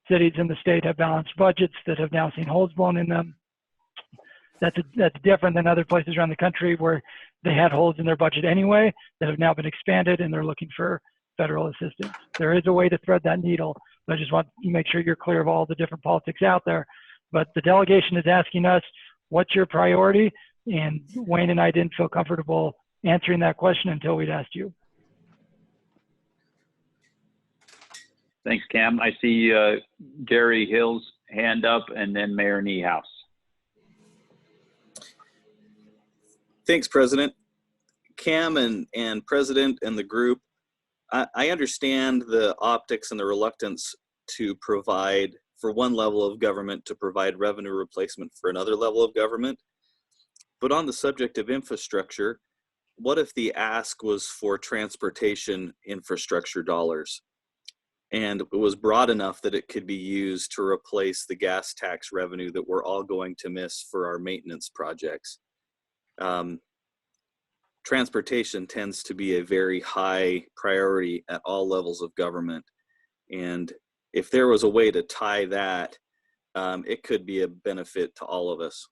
Cities in the state have balanced budgets that have now seen holes blown in them. That's different than other places around the country where they had holes in their budget anyway that have now been expanded and they're looking for federal assistance. There is a way to thread that needle, but I just want to make sure you're clear of all the different politics out there. But the delegation is asking us, what's your priority? And Wayne and I didn't feel comfortable answering that question until we'd asked you. Thanks, Cam. I see Gary Hill's hand up and then Mayor Niehaus. Thanks, President. Cam and President and the group, I understand the optics and the reluctance to provide, for one level of government, to provide revenue replacement for another level of government. But on the subject of infrastructure, what if the ask was for transportation infrastructure dollars? And it was broad enough that it could be used to replace the gas tax revenue that we're all going to miss for our maintenance projects. Transportation tends to be a very high priority at all levels of government. And if there was a way to tie that, it could be a benefit to all of us.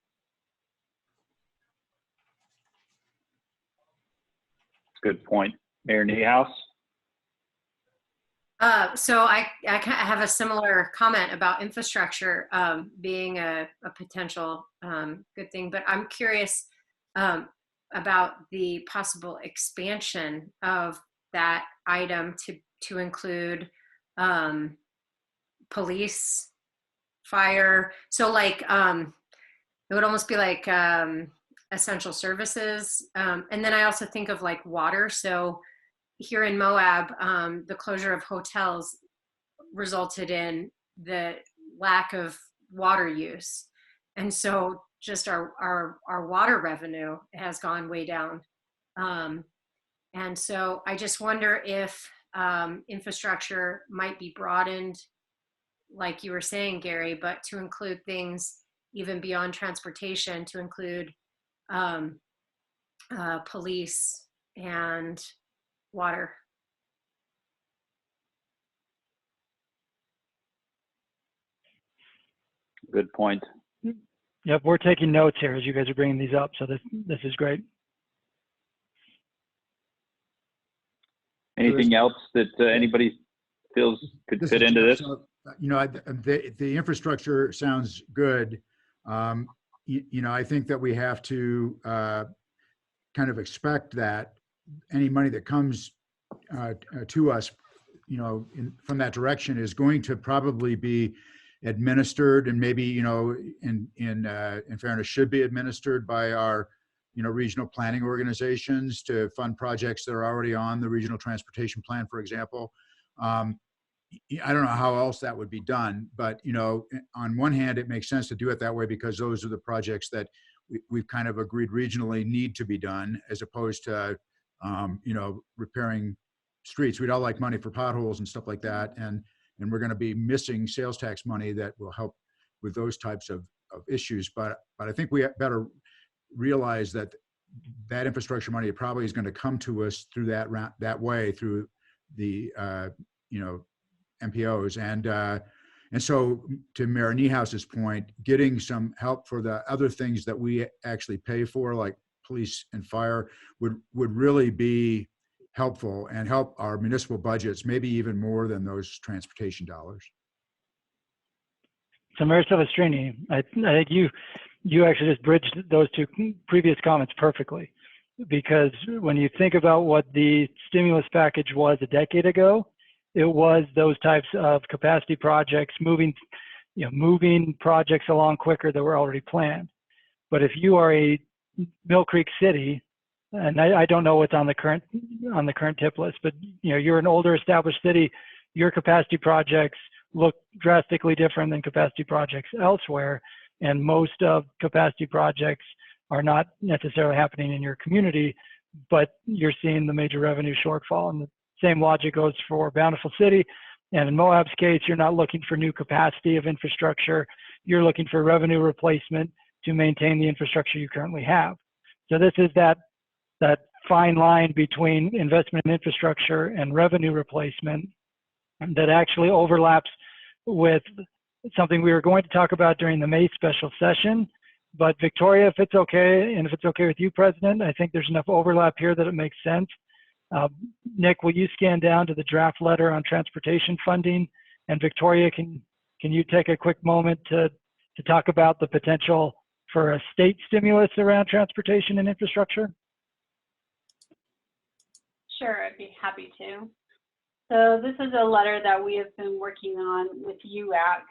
Good point. Mayor Niehaus? So I have a similar comment about infrastructure being a potential good thing, but I'm curious about the possible expansion of that item to include police, fire. So like it would almost be like essential services. And then I also think of like water. So here in Moab, the closure of hotels resulted in the lack of water use. And so just our water revenue has gone way down. And so I just wonder if infrastructure might be broadened, like you were saying, Gary, but to include things even beyond transportation, to include police and water. Good point. Yep, we're taking notes here as you guys are bringing these up, so this is great. Anything else that anybody feels could fit into this? You know, the infrastructure sounds good. You know, I think that we have to kind of expect that any money that comes to us, you know, from that direction is going to probably be administered, and maybe, you know, in fairness, should be administered by our, you know, regional planning organizations to fund projects that are already on the regional transportation plan, for example. I don't know how else that would be done, but, you know, on one hand, it makes sense to do it that way because those are the projects that we've kind of agreed regionally need to be done, as opposed to, you know, repairing streets. We'd all like money for potholes and stuff like that. And we're going to be missing sales tax money that will help with those types of issues. But I think we better realize that that infrastructure money probably is going to come to us through that way, through the, you know, MPOs. And so to Mayor Niehouse's point, getting some help for the other things that we actually pay for, like police and fire, would really be helpful and help our municipal budgets, maybe even more than those transportation dollars. So Mayor Silvestrini, I think you actually just bridged those two previous comments perfectly, because when you think about what the stimulus package was a decade ago, it was those types of capacity projects, moving projects along quicker that were already planned. But if you are a Mill Creek city, and I don't know what's on the current tip list, but you're an older established city, your capacity projects look drastically different than capacity projects elsewhere, and most of capacity projects are not necessarily happening in your community, but you're seeing the major revenue shortfall. And the same logic goes for Bountiful City. And in Moab's case, you're not looking for new capacity of infrastructure, you're looking for revenue replacement to maintain the infrastructure you currently have. So this is that fine line between investment in infrastructure and revenue replacement that actually overlaps with something we were going to talk about during the May special session. But Victoria, if it's okay, and if it's okay with you, President, I think there's enough overlap here that it makes sense. Nick, will you scan down to the draft letter on transportation funding? And Victoria, can you take a quick moment to talk about the potential for a state stimulus around transportation and infrastructure? Sure, I'd be happy to. So this is a letter that we have been working on with UAC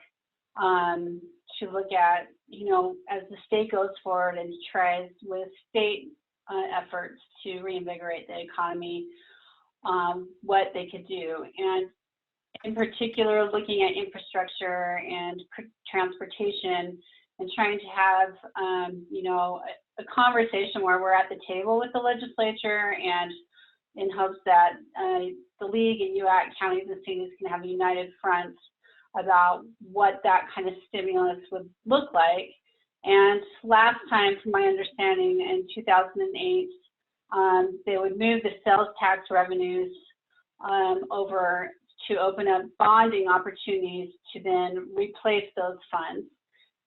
to look at, as the state goes forward and tries with state efforts to reinvigorate the economy, what they could do. And in particular, looking at infrastructure and transportation and trying to have, a conversation where we're at the table with the legislature, and in hopes that the league and UAC counties and cities can have a united front about what that kind of stimulus would look like. And last time, from my understanding, in 2008, they would move the sales tax revenues over to open up bonding opportunities to then replace those funds,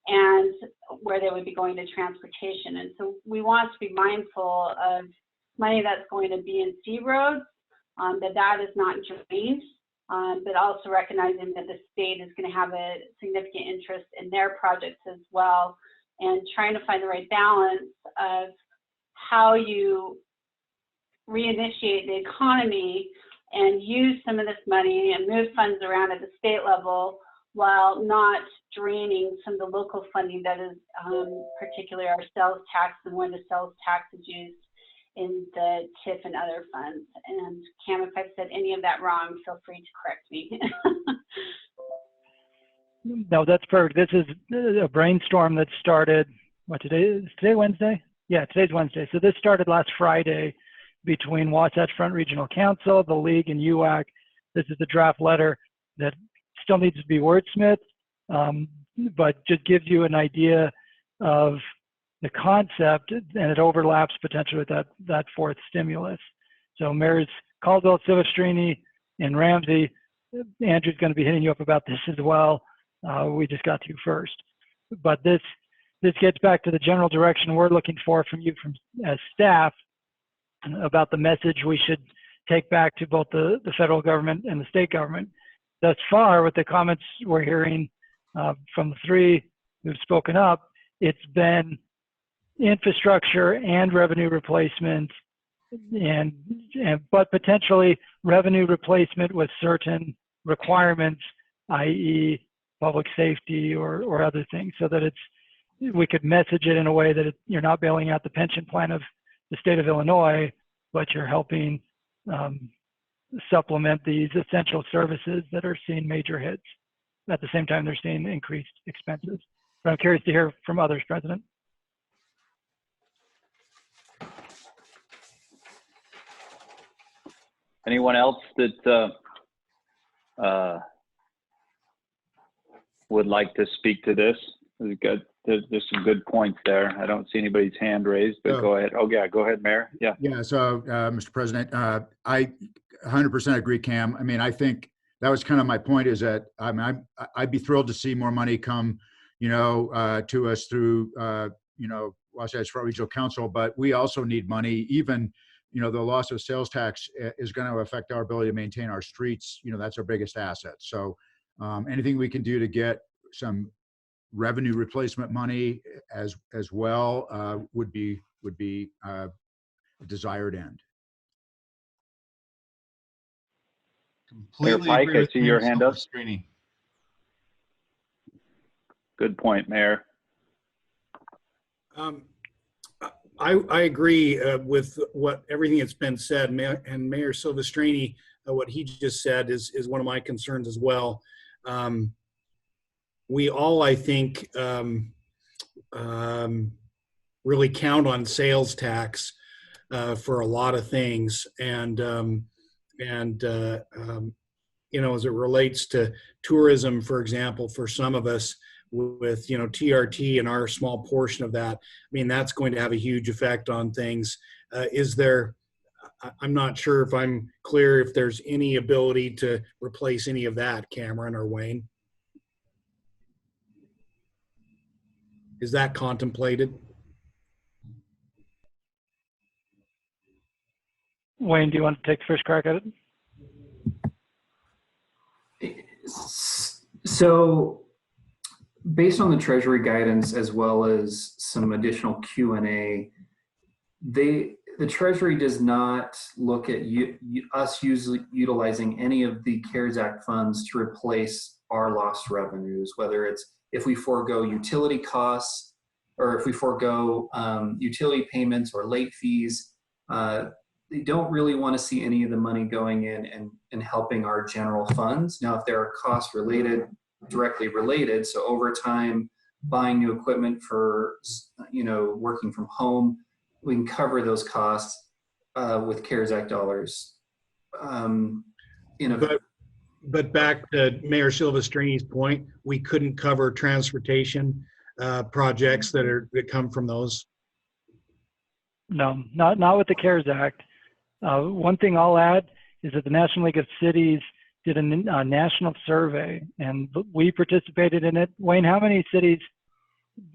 and where they would be going to transportation. And so we want to be mindful of money that's going to be in C roads, that is not drained, but also recognizing that the state is going to have a significant interest in their projects as well, and trying to find the right balance of how you reinitiate the economy and use some of this money and move funds around at the state level while not draining some of the local funding that is particularly our sales tax, and when the sales tax is used in the TIF and other funds. And Cam, if I've said any of that wrong, feel free to correct me. No, that's perfect. This is a brainstorm that started, is today Wednesday? Yeah, today's Wednesday. So this started last Friday between Wasatch Front Regional Council, the League, and UAC. This is the draft letter that still needs to be wordsmithed, but just gives you an idea of the concept, and it overlaps potentially with that fourth stimulus. So Mayors Caldwell, Silvestrini, and Ramsey, Andrew's going to be hitting you up about this as well. We just got to first, but this gets back to the general direction we're looking for from you as staff about the message we should take back to both the federal government and the state government. Thus far, with the comments we're hearing from the three who've spoken up, it's been infrastructure and revenue replacement, but potentially revenue replacement with certain requirements, i.e. public safety or other things, so that we could message it in a way that you're not bailing out the pension plan of the state of Illinois, but you're helping supplement these essential services that are seeing major hits. At the same time, they're seeing increased expenses. But I'm curious to hear from others, President. Anyone else that would like to speak to this? There's some good points there. I don't see anybody's hand raised, but go ahead. Oh yeah, go ahead, Mayor. Yeah. Yeah. So, Mr. President, I 100% agree, Cam. I mean, I think that was kind of my point, is that I'd be thrilled to see more money come, to us through, Los Angeles Regional Council, but we also need money. Even, the loss of sales tax is going to affect our ability to maintain our streets. That's our biggest asset. So anything we can do to get some revenue replacement money as well would be a desired end. Completely Mayor Pike, agree with I see Mayor your hand up. Silvestrini. Good point, Mayor. I agree with everything that's been said, and Mayor Silvestrini, what he just said is one of my concerns as well. We all, I think, really count on sales tax for a lot of things, and as it relates to tourism, for example, for some of us, with TRT and our small portion of that, that's going to have a huge effect on things. I'm not sure if I'm clear if there's any ability to replace any of that, Cameron or Wayne. Is that contemplated? Wayne, do you want to take the first crack at it? So based on the Treasury guidance as well as some additional Q&A, the Treasury does not look at us utilizing any of the CARES Act funds to replace our lost revenues, whether it's if we forego utility costs or if we forego utility payments or late fees. They don't really want to see any of the money going in and helping our general funds. Now, if there are costs directly related, so overtime, buying new equipment for, working from home, we can cover those costs with CARES Act dollars. But back to Mayor Silvestrini's point, we couldn't cover transportation projects that come from those. No, not with the CARES Act. One thing I'll add is that the National League of Cities did a national survey, and we participated in it. Wayne, how many cities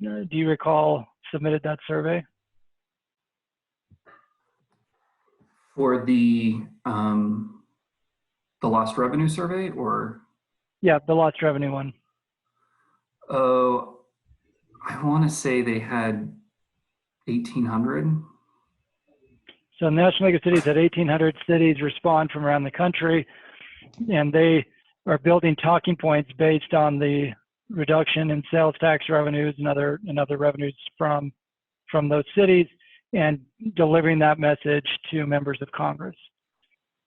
do you recall submitted that survey? For the lost revenue survey, or? Yeah, the lost revenue one. Oh, I want to say they had 1,800. So the National League of Cities had 1,800 cities respond from around the country, and they are building talking points based on the reduction in sales tax revenues and other revenues from those cities, and delivering that message to members of Congress.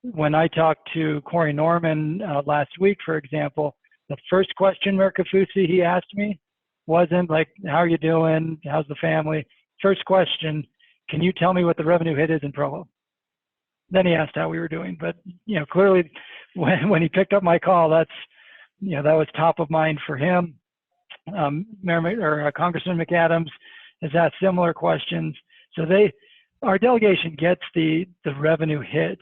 When I talked to Corey Norman last week, for example, the first question, Mayor Kafusi, he asked me wasn't like, how are you doing? How's the family? First question, can you tell me what the revenue hit is in Provo? Then he asked how we were doing. But, clearly when he picked up my call, that was top of mind for him. Congressman McAdams has asked similar questions. So our delegation gets the revenue hit.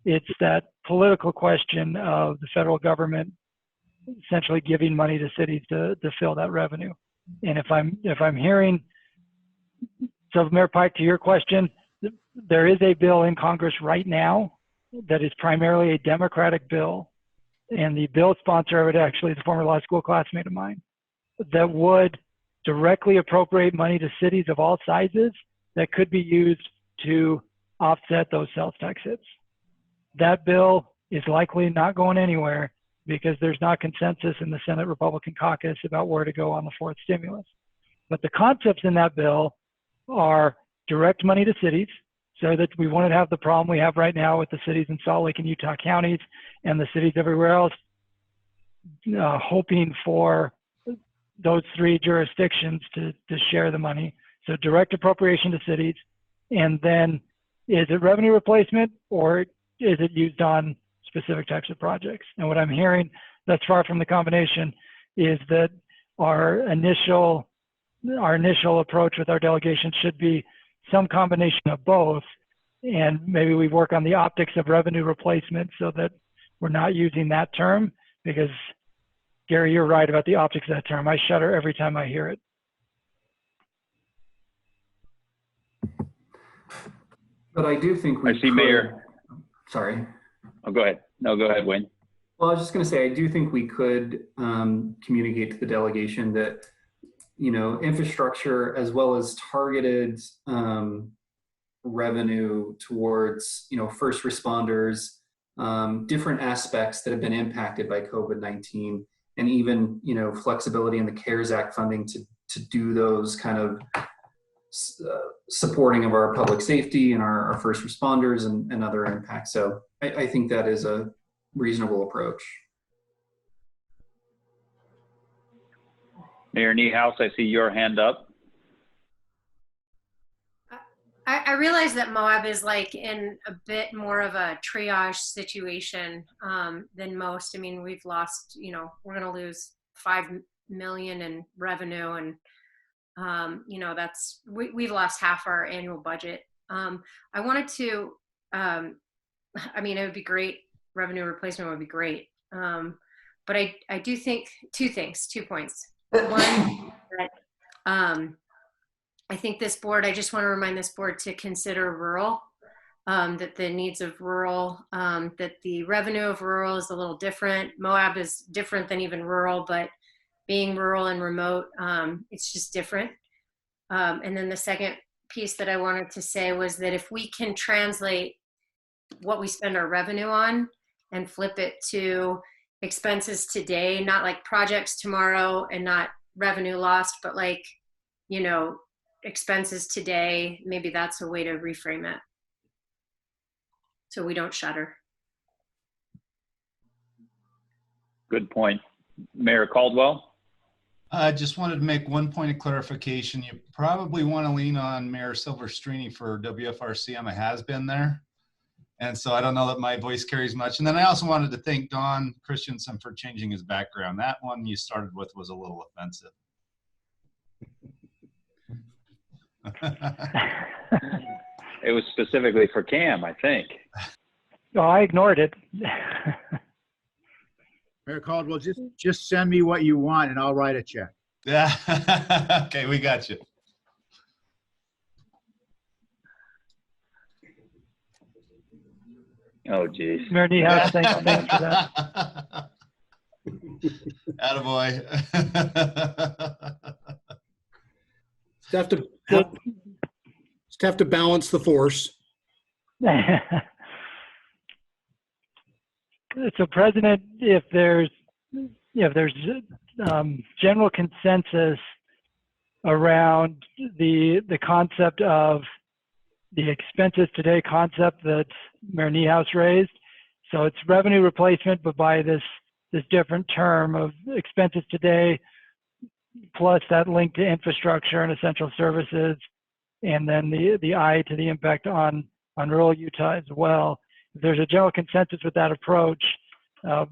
It's that political question of the federal government essentially giving money to cities to fill that revenue. And if I'm hearing, so Mayor Pike, to your question, there is a bill in Congress right now that is primarily a Democratic bill, and the bill sponsor of it actually is a former law school classmate of mine, that would directly appropriate money to cities of all sizes that could be used to offset those sales tax hits. That bill is likely not going anywhere because there's not consensus in the Senate Republican caucus about where to go on the fourth stimulus. But the concepts in that bill are direct money to cities, so that we won't have the problem we have right now with the cities in Salt Lake and Utah counties and the cities everywhere else hoping for those three jurisdictions to share the money. So direct appropriation to cities, and then is it revenue replacement or is it used on specific types of projects? And what I'm hearing that's far from the combination is that our initial approach with our delegation should be some combination of both, and maybe we work on the optics of revenue replacement so that we're not using that term because, Gary, you're right about the optics of that term. I shudder every time I hear it. But I do think we I see Mayor. Sorry. Oh, go ahead. No, go ahead, Wayne. Well, I was just going to say, I do think we could communicate to the delegation that, you know, infrastructure as well as targeted revenue towards, you know, first responders, different aspects that have been impacted by COVID-19, and even, you know, flexibility in the CARES Act funding to do those kind of supporting of our public safety and our first responders and other impacts. So I think that is a reasonable approach. Mayor Niehaus, I see your hand up. I realize that Moab is like in a bit more of a triage situation than most. I mean, we've lost, you know, we're going to lose $5 million in revenue, and you know, that's we've lost half our annual budget. I wanted to, I mean, it would be great. Revenue replacement would be great, but I do think two points. One, that I think this board, I just want to remind this board to consider rural, that the needs of rural, that the revenue of rural is a little different. Moab is different than even rural, but being rural and remote, it's just different. And then the second piece that I wanted to say was that if we can translate what we spend our revenue on and flip it to expenses today, not like projects tomorrow and not revenue lost, but like, you know, expenses today, maybe that's a way to reframe it so we don't shudder. Good point. Mayor Caldwell? I just wanted to make one point of clarification. You probably want to lean on Mayor Silverstrini for WFRC. I'm a has-been there. And so I don't know that my voice carries much. And then I also wanted to thank Don Christensen for changing his background. That one you started with was a little offensive. It was specifically for Cam, I think. No, I ignored it. Mayor Caldwell, just send me what you want and I'll write a check. Yeah. Okay, we got you. Oh, geez. Mayor Niehaus, thanks for that. Attaboy. Just have to balance the force. So, President, if there's general consensus around the concept of the expenses today concept that Mayor Niehaus raised, so it's revenue replacement, but by this different term of expenses today, plus that link to infrastructure and essential services, and then the eye to the impact on rural Utah as well. If there's a general consensus with that approach, I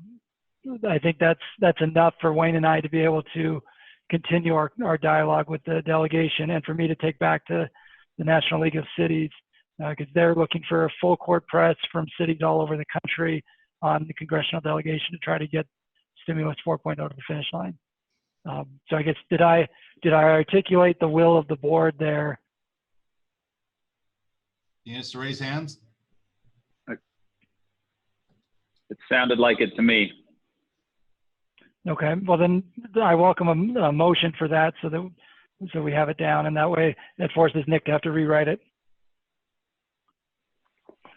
think that's enough for Wayne and I to be able to continue our dialogue with the delegation, and for me to take back to the National League of Cities, because they're looking for a full court press from cities all over the country on the congressional delegation to try to get Stimulus 4.0 to the finish line. So I guess, did I articulate the will of the board there? You just raise hands? It sounded like it to me. Okay, well then I welcome a motion for that so we have it down, and that way it forces Nick to have to rewrite it.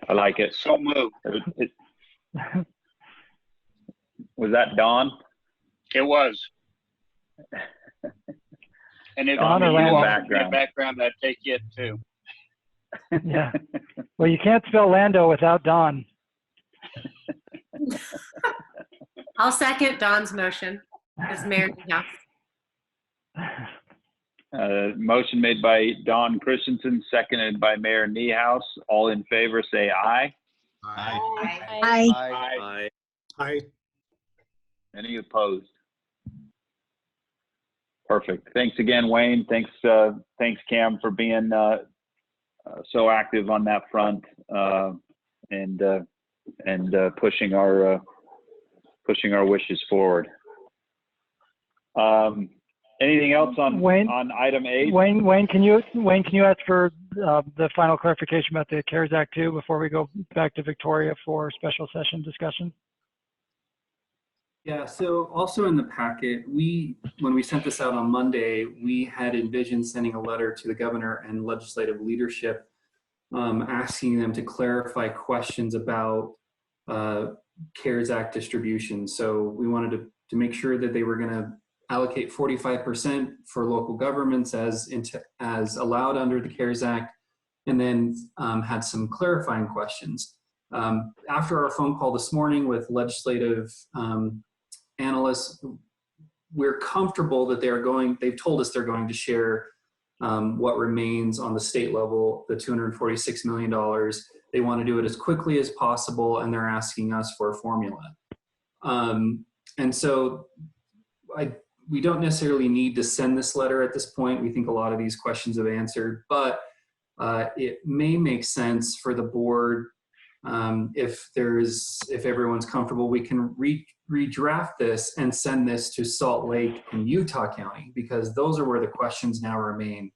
I like it. So moved. Was that Don? It was. And if Don you or want Lando? background, I'd take it too. Yeah. Well, you can't spell Lando without Don. I'll second Don's motion as Mayor Niehaus. Motion made by Don Christensen, seconded by Mayor Niehaus. All in favor, say aye. Aye. Aye. Aye. Aye. Any opposed? Perfect. Thanks again, Wayne. Thanks, Cam, for being so active on that front and pushing our pushing our wishes forward. Anything else on item 8? Wayne, can you ask for the final clarification about the CARES Act too before we go back to Victoria for special session discussion? Yeah, so also in the packet, when we sent this out on Monday, we had envisioned sending a letter to the governor and legislative leadership asking them to clarify questions about CARES Act distribution. So we wanted to make sure that they were going to allocate 45% for local governments as allowed under the CARES Act, and then had some clarifying questions. After our phone call this morning with legislative analysts, we're comfortable that they've told us they're going to share what remains on the state level, the $246 million. They want to do it as quickly as possible, and they're asking us for a formula. And so we don't necessarily need to send this letter at this point. We think a lot of these questions have answered, but it may make sense for the board, if everyone's comfortable, we can redraft this and send this to Salt Lake and Utah County, because those are where the questions now remain.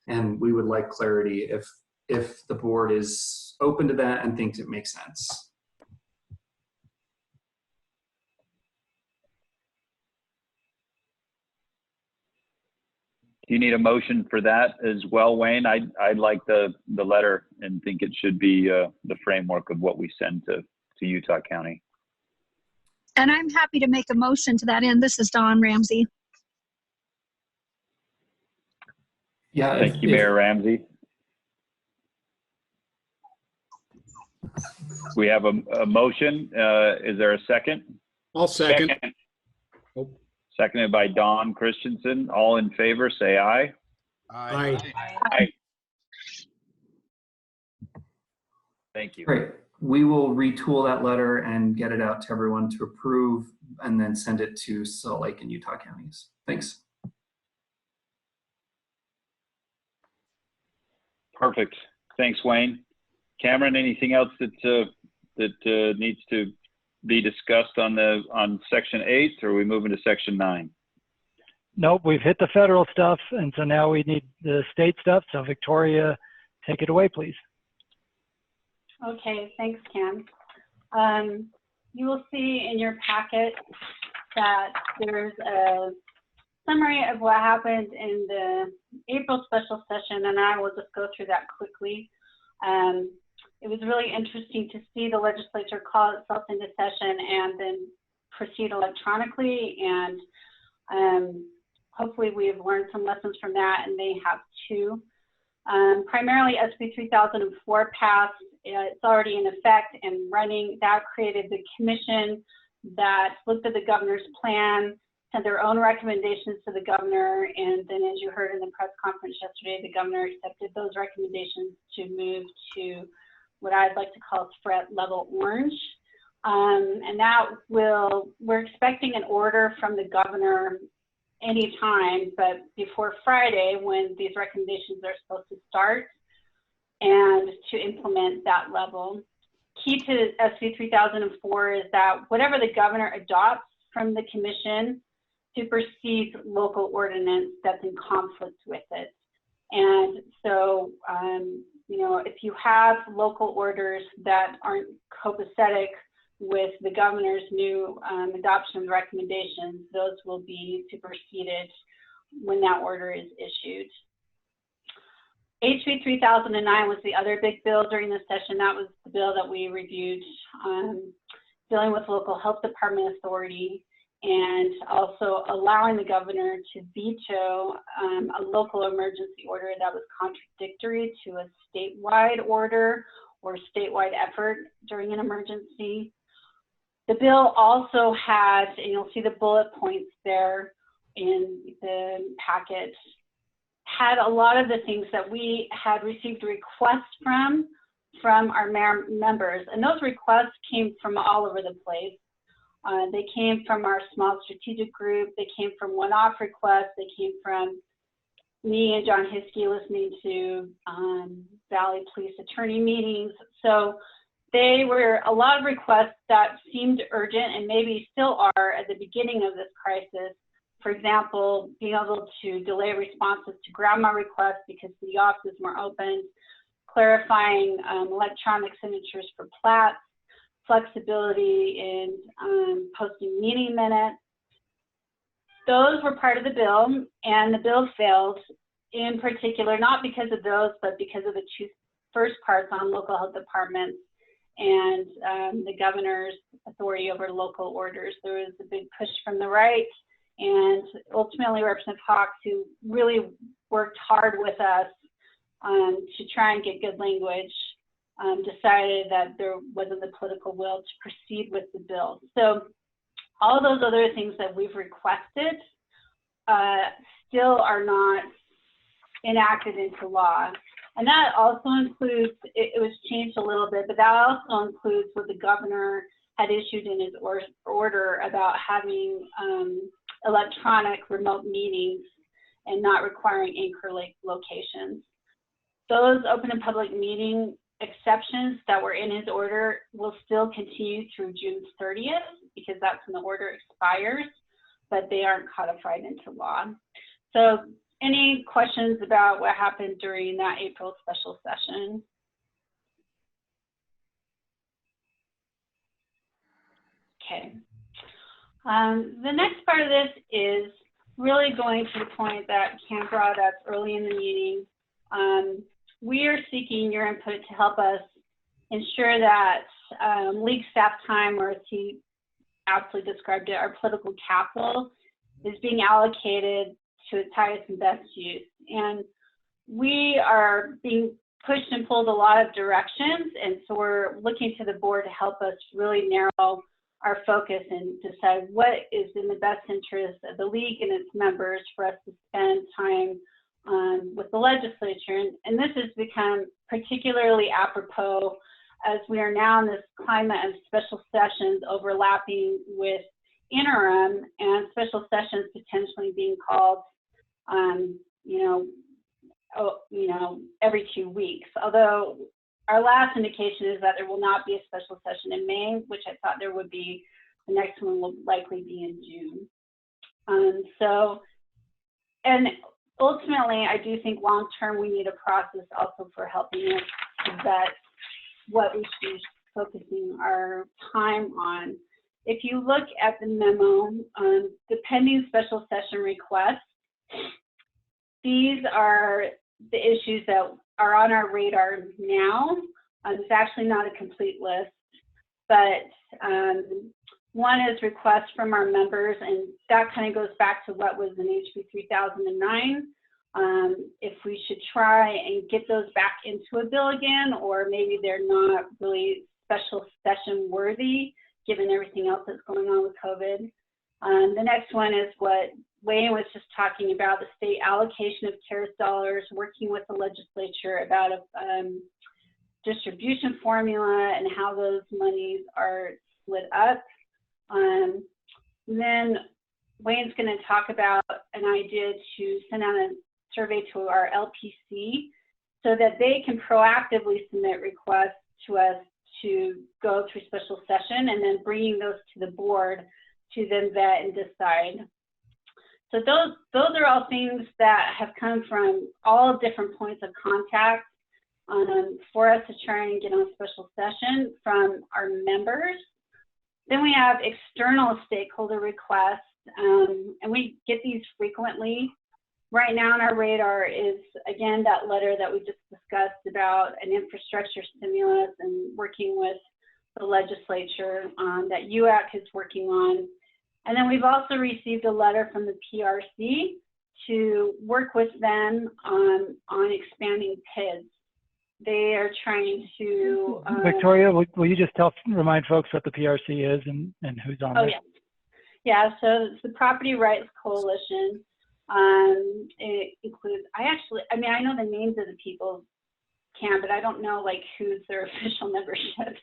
And we would like clarity if the board is open to that and thinks it makes sense. Do you need a motion for that as well, Wayne? I'd like the letter and think it should be the framework of what we send to Utah County. And I'm happy to make a motion to that end. This is Dawn Ramsey. Yeah. Thank you, Mayor Ramsey. We have a motion. Is there a second? I'll second. Seconded by Don Christensen. All in favor, say aye. Aye. Aye. Thank you. Great. We will retool that letter and get it out to everyone to approve, and then send it to Salt Lake and Utah counties. Thanks. Perfect. Thanks, Wayne. Cameron, anything else that needs to be discussed on section 8, or are we moving to section 9? Nope, we've hit the federal stuff, and so now we need the state stuff. So Victoria, take it away, please. Okay, thanks, Cam. You will see in your packet that there's a summary of what happened in the April special session, and I will just go through that quickly. It was really interesting to see the legislature call itself into session and then proceed electronically, and hopefully we have learned some lessons from that, and they have too. Primarily SB 3004 passed. It's already in effect and running. That created the commission that looked at the governor's plan, sent their own recommendations to the governor, and then, as you heard in the press conference yesterday, the governor accepted those recommendations to move to what I'd like to call threat level orange. And that we're expecting an order from the governor anytime, but before Friday, when these recommendations are supposed to start, and to implement that level. Key to SB 3004 is that whatever the governor adopts from the commission supersedes local ordinance that's in conflict with it. And so, you know, if you have local orders that aren't copacetic with the governor's new adoption recommendations, those will be superseded when that order is issued. HB 3009 was the other big bill during the session. That was the bill that we reviewed, dealing with local health department authority, and also allowing the governor to veto a local emergency order that was contradictory to a statewide order or statewide effort during an emergency. The bill also had, and you'll see the bullet points there in the packet, had a lot of the things that we had received requests from our members. And those requests came from all over the place. They came from our small strategic group. They came from one-off requests. They came from me and John Hiskey listening to Valley Police Attorney meetings. So They were a lot of requests that seemed urgent and maybe still are at the beginning of this crisis. For example, being able to delay responses to grandma requests because the offices weren't open, clarifying electronic signatures for plats, flexibility in posting meeting minutes. Those were part of the bill, and the bill failed in particular, not because of those, but because of the two first parts on local health departments and the governor's authority over local orders. There was a big push from the right, and ultimately Representative Hawks, who really worked hard with us to try and get good language, decided that there wasn't the political will to proceed with the bill. So all those other things that we've requested still are not enacted into law. And that also includes, it was changed a little bit, but that also includes what the governor had issued in his order about having electronic remote meetings and not requiring anchor locations. Those open and public meeting exceptions that were in his order will still continue through June 30th because that's when the order expires, but they aren't codified into law. So any questions about what happened during that April special session? Okay. The next part of this is really going to the point that Cam brought up early in the meeting. We are seeking your input to help us ensure that league staff time, or as he aptly described it, our political capital, is being allocated to its highest and best use. And we are being pushed and pulled a lot of directions, and so we're looking to the board to help us really narrow our focus and decide what is in the best interest of the league and its members for us to spend time with the legislature. And this has become particularly apropos as we are now in this climate of special sessions overlapping with interim and special sessions potentially being called, every 2 weeks. Although our last indication is that there will not be a special session in May, which I thought there would be. The next one will likely be in June. And ultimately, I do think long-term we need a process also for helping us to vet what we should be focusing our time on. If you look at the memo, the pending special session requests, these are the issues that are on our radar now. It's actually not a complete list, but one is requests from our members, and that kind of goes back to what was in HB 3009. If we should try and get those back into a bill again, or maybe they're not really special session worthy, given everything else that's going on with COVID. The next one is what Wayne was just talking about, the state allocation of CARES dollars, working with the legislature about a distribution formula and how those monies are split up. Then Wayne's going to talk about an idea to send out a survey to our LPC so that they can proactively submit requests to us to go through special session, and then bringing those to the board to then vet and decide. So those are all things that have come from all different points of contact for us to try and get on special session from our members. Then we have external stakeholder requests, and we get these frequently. Right now on our radar is, again, that letter that we just discussed about an infrastructure stimulus and working with the legislature that UAC is working on. And then we've also received a letter from the PRC to work with them on expanding PIDs. They are trying to... Victoria, will you just remind folks what the PRC is and who's on Oh, this? yeah. Yeah, so it's the Property Rights Coalition. It includes, I know the names of the people, Cam, but I don't know who's their official membership.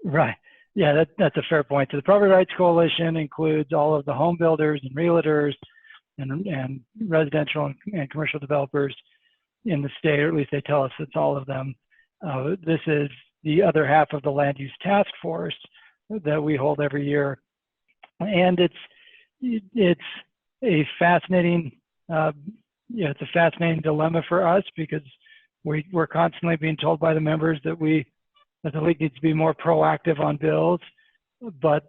Right. Yeah, that's a fair point. So the Property Rights Coalition includes all of the home builders and realtors and residential and commercial developers in the state, or at least they tell us it's all of them. This is the other half of the land use task force that we hold every year. And it's a fascinating, it's a fascinating dilemma for us, because we're constantly being told by the members that the league needs to be more proactive on bills, but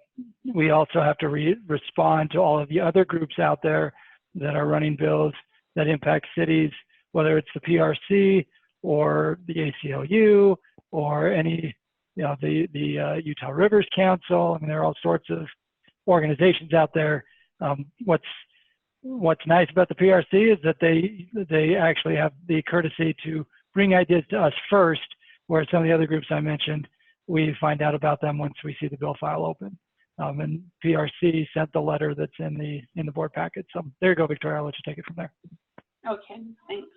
we also have to respond to all of the other groups out there that are running bills that impact cities, whether it's the PRC or the ACLU or any, the Utah Rivers Council. I mean, there are all sorts of organizations out there. What's nice about the PRC is that they actually have the courtesy to bring ideas to us first, whereas some of the other groups I mentioned, we find out about them once we see the bill file open. And PRC sent the letter that's in the board packet. So there you go, Victoria. I'll let you take it from there. Okay, thanks.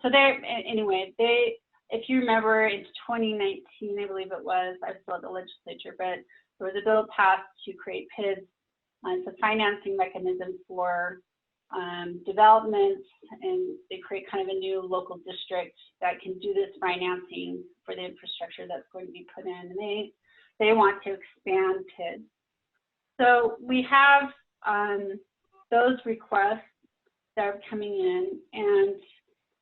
So there, anyway, if you remember in 2019, I believe it was, I was still at the legislature, but there was a bill passed to create PIDs. It's a financing mechanism for developments, and they create kind of a new local district that can do this financing for the infrastructure that's going to be put in. And they want to expand PIDs. So we have those requests that are coming in, and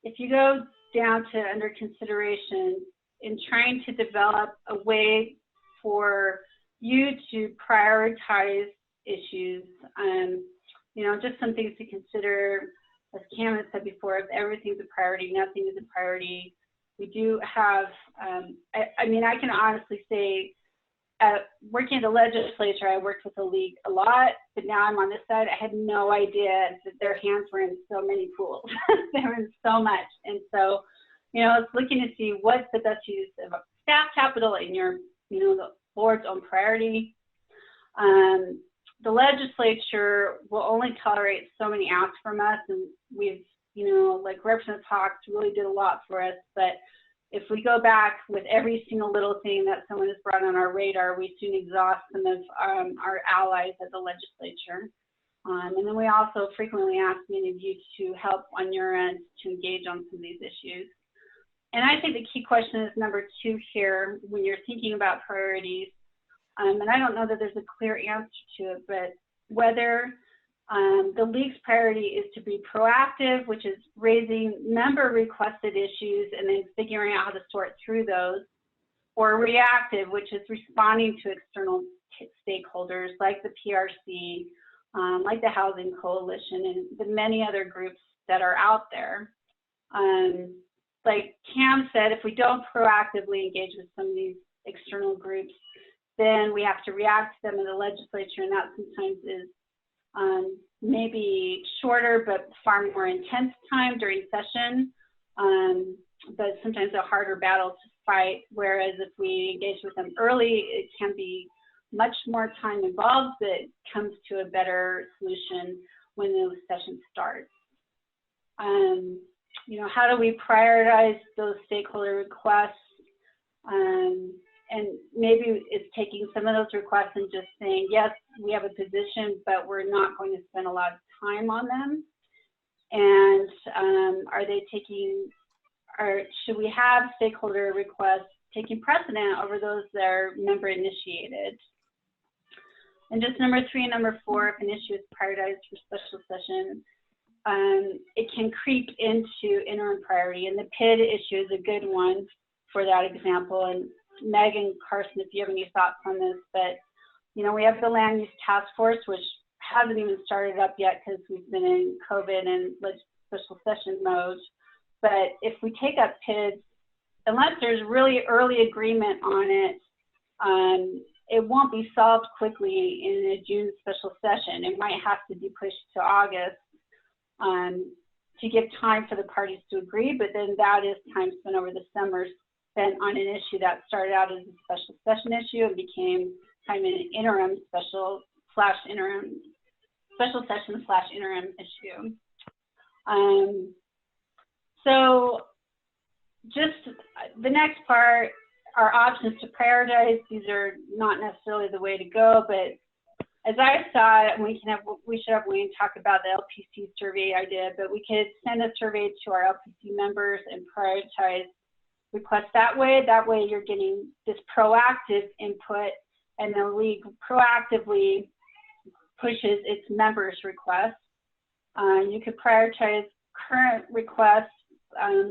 if you go down to under consideration, in trying to develop a way for you to prioritize issues, just some things to consider. As Cam had said before, if everything's a priority, nothing is a priority. We do have, I can honestly say, working in the legislature, I worked with the league a lot, but now I'm on this side. I had no idea that their hands were in so many pools. They were in so much. And so, it's looking to see what's the best use of staff capital in your, the board's own priority. The legislature will only tolerate so many asks from us, and we've, like Representative Hawks really did a lot for us, but if we go back with every single little thing that someone has brought on our radar, we soon exhaust some of our allies at the legislature. And then we also frequently ask many of you to help on your end to engage on some of these issues. And I think the key question is number 2 here, when you're thinking about priorities. And I don't know that there's a clear answer to it, but whether the league's priority is to be proactive, which is raising member requested issues and then figuring out how to sort through those, or reactive, which is responding to external stakeholders like the PRC, like the Housing Coalition, and the many other groups that are out there. Like Cam said, if we don't proactively engage with some of these external groups, then we have to react to them in the legislature, and that sometimes is maybe shorter but far more intense time during session, but sometimes a harder battle to fight, whereas if we engage with them early, it can be much more time involved, but comes to a better solution when the session starts. How do we prioritize those stakeholder requests? And maybe it's taking some of those requests and just saying, yes, we have a position, but we're not going to spend a lot of time on them. And should we have stakeholder requests taking precedent over those that are member initiated? And just number 3 and number 4, if an issue is prioritized for special session, it can creep into interim priority. And the PID issue is a good one for that example. And Megan, Carson, if you have any thoughts on this, but we have the land use task force, which hasn't even started up yet because we've been in COVID and special session mode. But if we take up PIDs, unless there's really early agreement on it, it won't be solved quickly in a June special session. It might have to be pushed to August to give time for the parties to agree, but then that is time spent over the summer spent on an issue that started out as a special session issue and became kind of an interim special session / interim issue. So just the next part, our options to prioritize. These are not necessarily the way to go, but as I saw it, and we should have Wayne talk about the LPC survey I did, but we could send a survey to our LPC members and prioritize request that way. That way you're getting this proactive input, and the league proactively pushes its members' requests. You could prioritize current requests,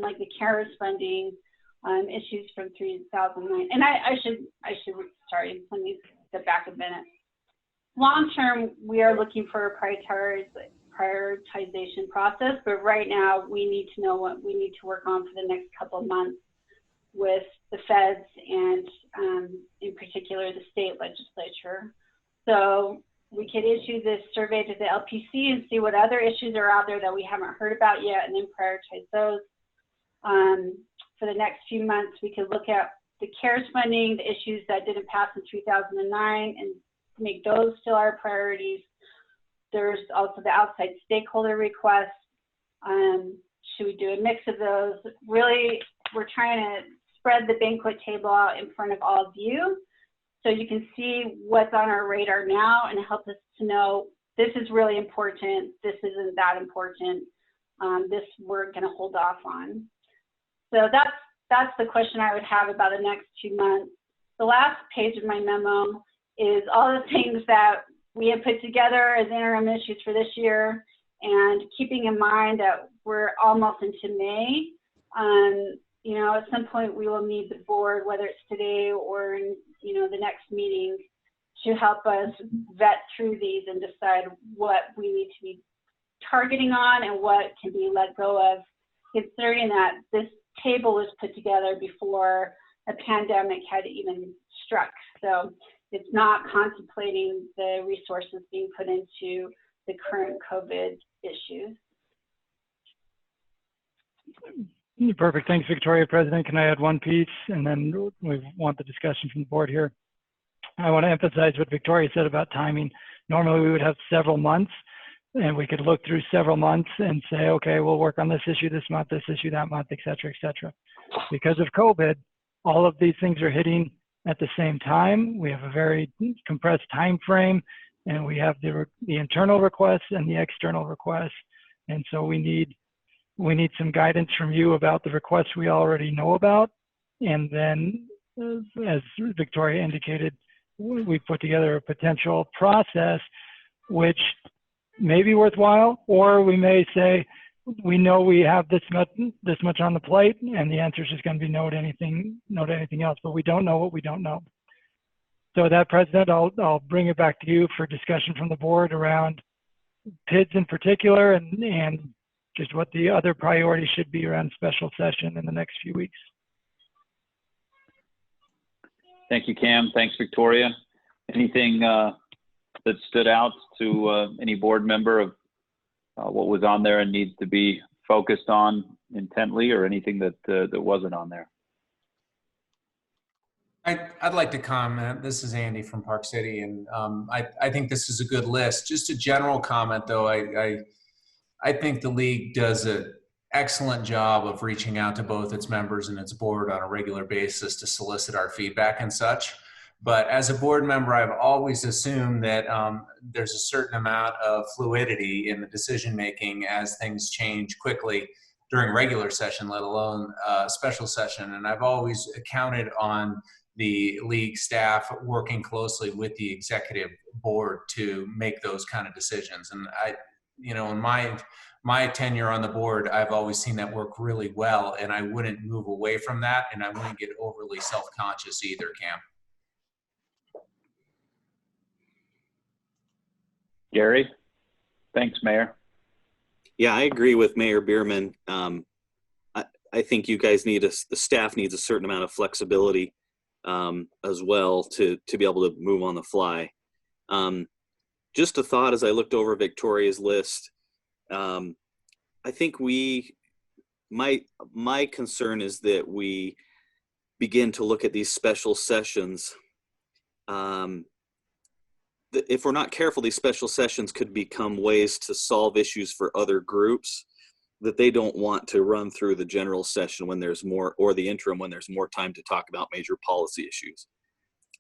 like the CARES funding issues from 2009. And sorry, let me step back a minute. Long term, we are looking for a prioritization process, but right now we need to know what we need to work on for the next couple of months with the feds and in particular the state legislature. So we could issue this survey to the LPC and see what other issues are out there that we haven't heard about yet, and then prioritize those. For the next few months, we could look at the CARES funding, the issues that didn't pass in 2009, and make those still our priorities. There's also the outside stakeholder requests. Should we do a mix of those? Really, we're trying to spread the banquet table out in front of all of you so you can see what's on our radar now and help us to know this is really important, this isn't that important, this we're going to hold off on. So that's the question I would have about the next 2 months. The last page of my memo is all the things that we have put together as interim issues for this year, and keeping in mind that we're almost into May. You know, at some point we will need the board, whether it's today or in, you know, the next meeting, to help us vet through these and decide what we need to be targeting on and what can be let go of, considering that this table was put together before a pandemic had even struck. So it's not contemplating the resources being put into the current COVID issues. Perfect. Thanks, Victoria. President, can I add one piece? And then we want the discussion from the board here. I want to emphasize what Victoria said about timing. Normally we would have several months, and we could look through several months and say, okay, we'll work on this issue this month, this issue that month, et cetera, et cetera. Because of COVID, all of these things are hitting at the same time. We have a very compressed time frame, and we have the internal requests and the external requests. And so we need some guidance from you about the requests we already know about. And then, as Victoria indicated, we put together a potential process which may be worthwhile, or we may say, we know we have this much on the plate, and the answer is just going to be no to anything else, but we don't know what we don't know. So that, President, I'll bring it back to you for discussion from the board around PIDs in particular, and just what the other priorities should be around special session in the next few weeks. Thank you, Cam. Thanks, Victoria. Anything that stood out to any board member of what was on there and needs to be focused on intently, or anything that wasn't on there? I'd like to comment. This is Andy from Park City, and I think this is a good list. Just a general comment, though. I think the league does an excellent job of reaching out to both its members and its board on a regular basis to solicit our feedback and such. But as a board member, I've always assumed that there's a certain amount of fluidity in the decision making as things change quickly during regular session, let alone special session. And I've always counted on the league staff working closely with the executive board to make those kind of decisions. And in my tenure on the board, I've always seen that work really well, and I wouldn't move away from that, and I wouldn't get overly self-conscious either, Cam. Gary? Thanks, Mayor. Yeah, I agree with Mayor Bierman. I think you guys the staff needs a certain amount of flexibility as well to be able to move on the fly. Just a thought as I looked over Victoria's list. I think my concern is that we begin to look at these special sessions. If we're not careful, these special sessions could become ways to solve issues for other groups that they don't want to run through the general session when there's more, or the interim when there's more time to talk about major policy issues.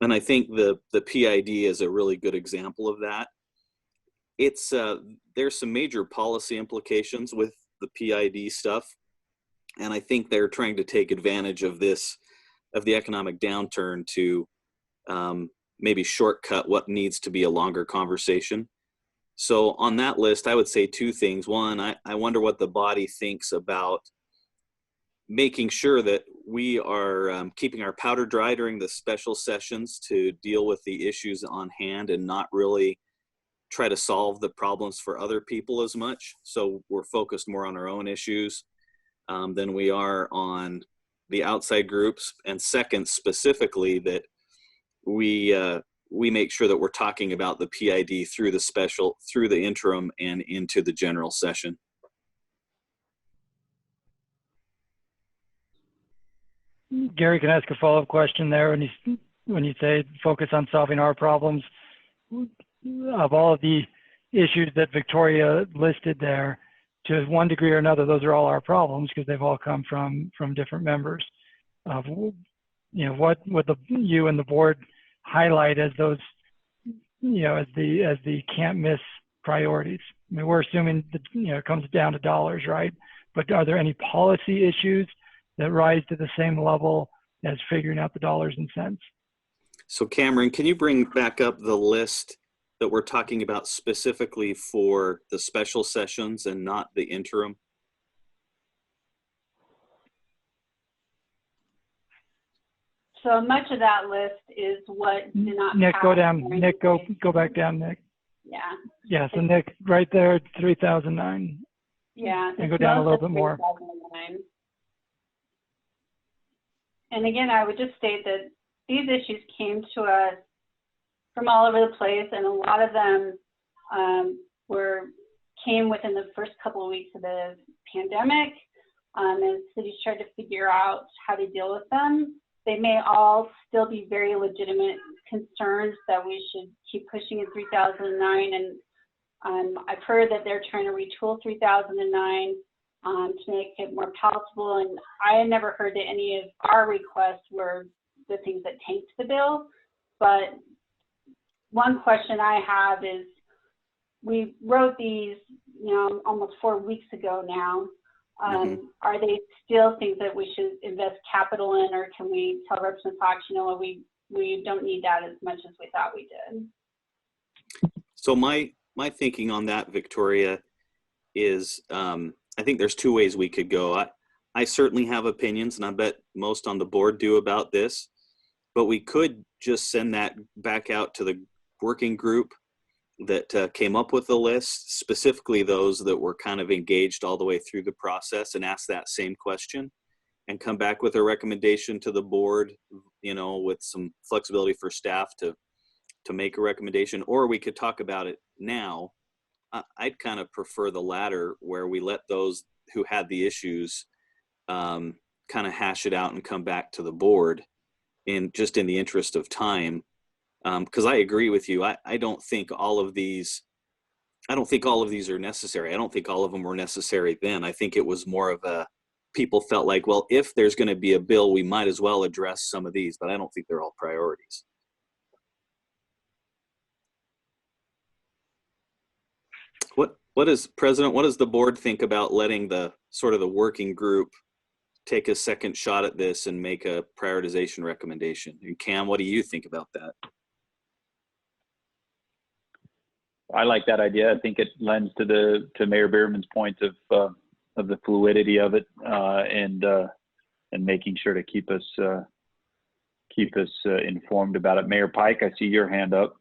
And I think the PID is a really good example of that. There's some major policy implications with the PID stuff. And I think they're trying to take advantage of this, of the economic downturn to maybe shortcut what needs to be a longer conversation. So on that list, I would say two things. One, I wonder what the body thinks about making sure that we are keeping our powder dry during the special sessions to deal with the issues on hand and not really try to solve the problems for other people as much. So we're focused more on our own issues than we are on the outside groups. And second, specifically, that we make sure that we're talking about the PID through the special, through the interim, and into the general session. Gary, can I ask a follow-up question there? When you say focus on solving our problems, of all of the issues that Victoria listed there, to one degree or another, those are all our problems because they've all come from different members. What would you and the board highlight as those, as the can't miss priorities? I mean, we're assuming that it comes down to dollars, right? But are there any policy issues that rise to the same level as figuring out the dollars and cents? So Cameron, can you bring back up the list that we're talking about specifically for the special sessions and not the interim? So much of that list is what did not Nick, pass go down. during Nick, the go back down, Nick. Yeah. Yeah, so Nick, right there, 3009. Yeah. And go it's down a most little of bit more. 3009. And again, I would just state that these issues came to us from all over the place, and a lot of them came within the first couple of weeks of the pandemic, and cities tried to figure out how to deal with them. They may all still be very legitimate concerns that we should keep pushing in 3009, and I've heard that they're trying to retool 3009 to make it more palatable, and I had never heard that any of our requests were the things that tanked the bill. But one question I have is, we wrote these, almost 4 weeks ago now. Are they still things that we should invest capital in, or can we tell Representative Fox, we don't need that as much as we thought we did? So my thinking on that, Victoria, is I think there's two ways we could go. I certainly have opinions, and I bet most on the board do about this, but we could just send that back out to the working group that came up with the list, specifically those that were kind of engaged all the way through the process, and ask that same question and come back with a recommendation to the board, with some flexibility for staff to make a recommendation. Or we could talk about it now. I'd kind of prefer the latter, where we let those who had the issues kind of hash it out and come back to the board in the interest of time. Because I agree with you. I don't think all of these are necessary. I don't think all of them were necessary then. I think it was more of a, people felt like, well, if there's going to be a bill, we might as well address some of these, but I don't think they're all priorities. What does the board think about letting the sort of the working group take a second shot at this and make a prioritization recommendation? And Cam, what do you think about that? I like that idea. I think it lends to Mayor Bierman's point of the fluidity of it, and making sure to keep us informed about it. Mayor Pike, I see your hand up.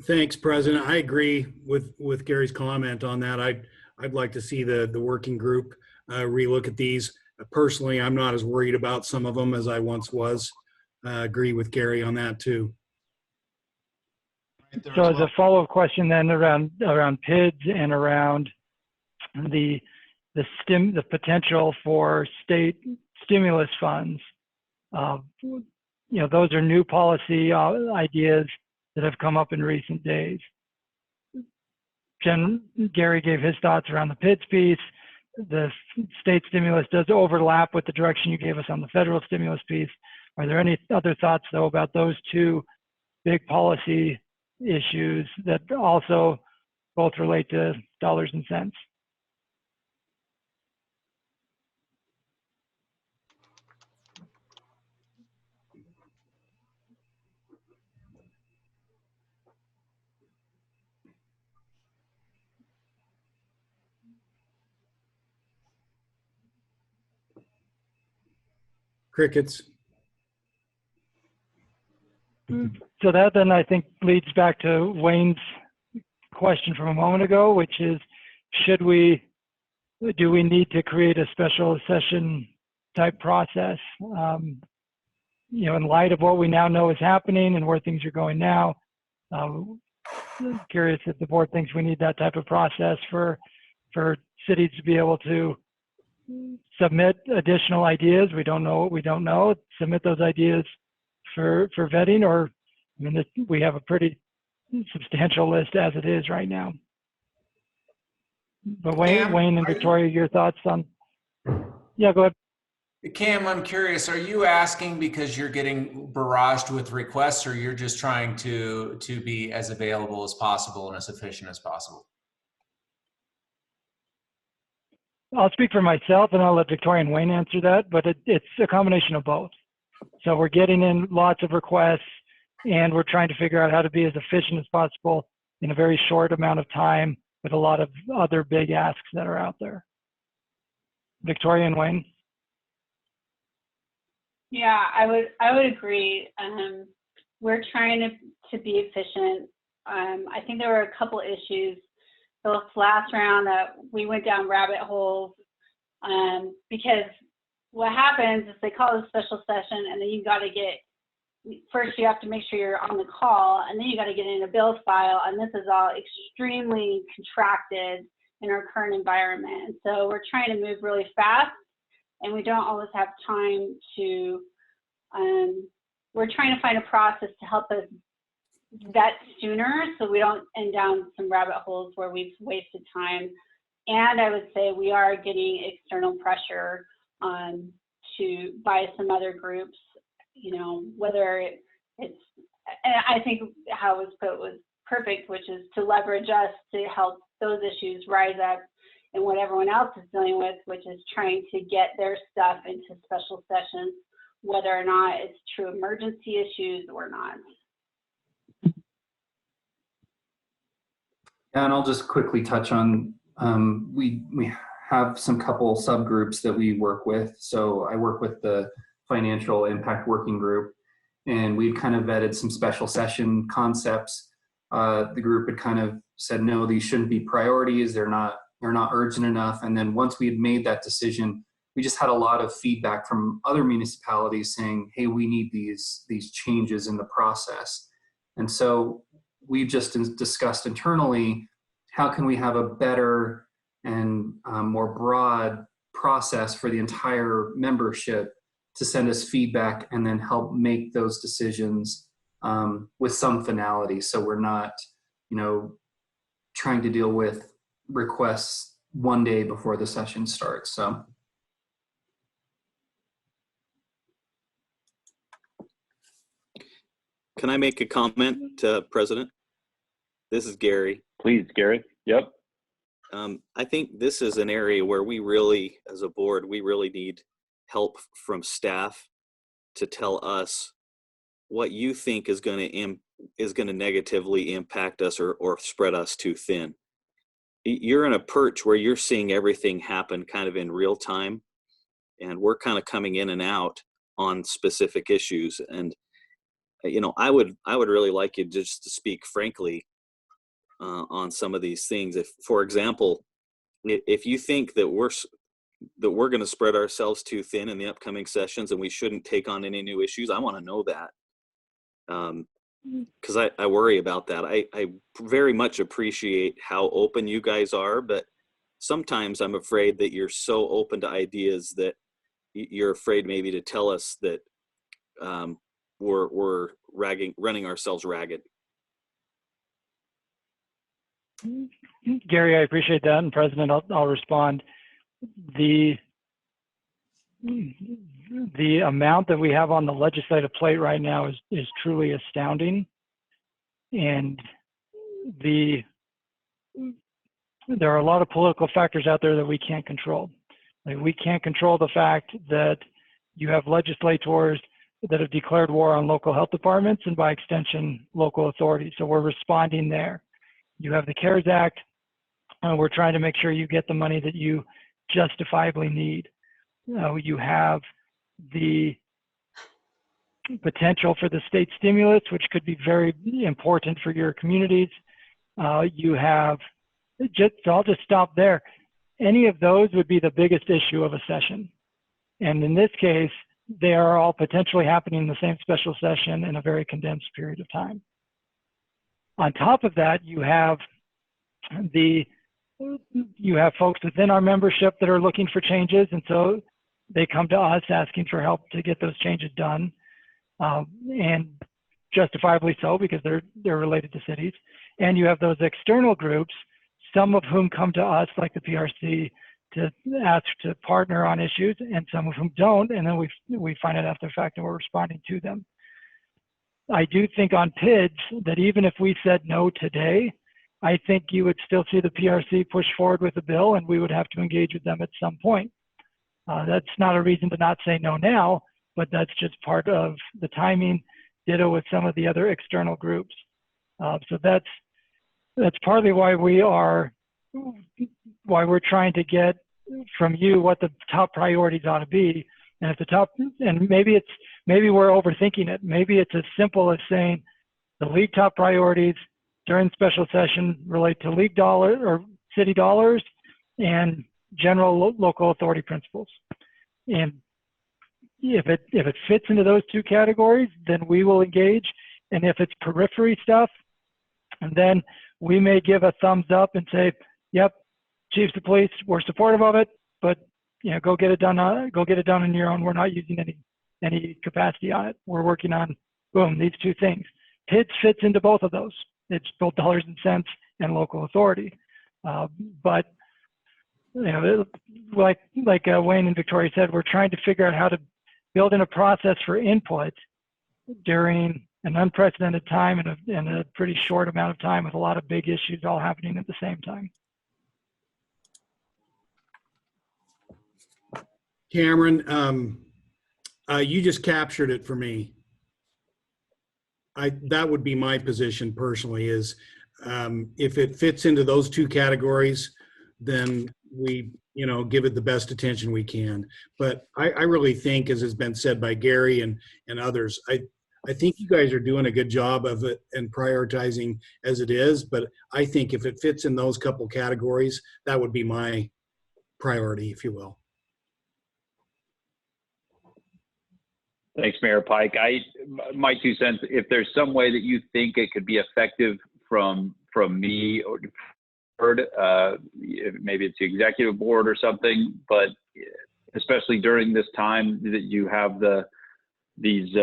Thanks, President. I agree with Gary's comment on that. I'd like to see the working group relook at these. Personally, I'm not as worried about some of them as I once was. Agree with Gary on that too. So as a follow-up question then around PIDs and around the potential for state stimulus funds, those are new policy ideas that have come up in recent days. Gary gave his thoughts around the PIDs piece. The state stimulus does overlap with the direction you gave us on the federal stimulus piece. Are there any other thoughts though about those two big policy issues that also both relate to dollars and cents? Crickets. So that then I think leads back to Wayne's question from a moment ago, which is, do we need to create a special session type process? You know, in light of what we now know is happening and where things are going now, curious if the board thinks we need that type of process for cities to be able to submit additional ideas. We don't know what we don't know. Submit those ideas for vetting, or I mean, we have a pretty substantial list as it is right now. But Wayne and Victoria, your thoughts on? Yeah, go ahead. Cam, I'm curious, are you asking because you're getting barraged with requests, or you're just trying to be as available as possible and as efficient as possible? I'll speak for myself and I'll let Victoria and Wayne answer that, but it's a combination of both. So we're getting in lots of requests and we're trying to figure out how to be as efficient as possible in a very short amount of time with a lot of other big asks that are out there. Victoria and Wayne? Yeah, I would agree. We're trying to be efficient. I think there were a couple issues this last round that we went down rabbit holes, because what happens is they call it a special session, and then you got to get, first you have to make sure you're on the call, and then you got to get in a bill file, and this is all extremely contracted in our current environment. So we're trying to move really fast, and we don't always have time to, we're trying to find a process to help us vet sooner so we don't end down some rabbit holes where we've wasted time. And I would say we are getting external pressure by some other groups, you know, whether it's, and I think how it was put was perfect, which is to leverage us to help those issues rise up and what everyone else is dealing with, which is trying to get their stuff into special sessions, whether or not it's true emergency issues or not. And I'll just quickly touch on, we have some couple subgroups that we work with. So I work with the Financial Impact Working Group, and we've kind of vetted some special session concepts. The group had kind of said, no, these shouldn't be priorities. They're not urgent enough. And then once we had made that decision, we just had a lot of feedback from other municipalities saying, hey, we need these changes in the process. And so we've just discussed internally, how can we have a better and more broad process for the entire membership to send us feedback and then help make those decisions with some finality. So we're not, you know, trying to deal with requests one day before the session starts. So. Can I make a comment, President? This is Gary. Please, Gary. Yep. I think this is an area where we really, as a board, we really need help from staff to tell us what you think is going to negatively impact us or spread us too thin. You're in a perch where you're seeing everything happen kind of in real time, and we're kind of coming in and out on specific issues. And you know, I would really like you just to speak frankly on some of these things. If, for example, if you think that we're going to spread ourselves too thin in the upcoming sessions and we shouldn't take on any new issues, I want to know that, because I worry about that. I very much appreciate how open you guys are, but sometimes I'm afraid that you're so open to ideas that you're afraid maybe to tell us that we're running ourselves ragged. Gary, I appreciate that, and President, I'll respond. The amount that we have on the legislative plate right now is truly astounding, and there are a lot of political factors out there that we can't control. Like, we can't control the fact that you have legislators that have declared war on local health departments and by extension local authorities, so we're responding there. You have the CARES Act, and we're trying to make sure you get the money that you justifiably need. You have the potential for the state stimulus, which could be very important for your communities. You have, so I'll just stop there. Any of those would be the biggest issue of a session. And in this case, they are all potentially happening in the same special session in a very condensed period of time. On top of that, you have folks within our membership that are looking for changes, and so they come to us asking for help to get those changes done, and justifiably so, because they're related to cities. And you have those external groups, some of whom come to us, like the PRC, to ask to partner on issues, and some of whom don't, and then we find it after the fact and we're responding to them. I do think on PIDs that even if we said no today, I think you would still see the PRC push forward with a bill, and we would have to engage with them at some point. That's not a reason to not say no now, but that's just part of the timing. Ditto with some of the other external groups. So that's partly why we're trying to get from you what the top priorities ought to be. And if the top, and maybe we're overthinking it. Maybe it's as simple as saying the league top priorities during special session relate to league dollar or city dollars and general local authority principles. And if it fits into those two categories, then we will engage. And if it's periphery stuff, and then we may give a thumbs up and say, yep, chiefs of police, we're supportive of it, but go get it done on your own. We're not using any capacity on it. We're working on, boom, these two things. PIDS fits into both of those. It's both dollars and cents and local authority. But like Wayne and Victoria said, we're trying to figure out how to build in a process for input during an unprecedented time and a pretty short amount of time with a lot of big issues all happening at the same time. Cameron, you just captured it for me. That would be my position personally, is if it fits into those two categories, then we give it the best attention we can. But I really think, as has been said by Gary and others, I think you guys are doing a good job of it and prioritizing as it is, but I think if it fits in those couple categories, that would be my priority, if you will. Thanks, Mayor Pike. My 2 cents, if there's some way that you think it could be effective from me or maybe it's the executive board or something, but especially during this time that you have these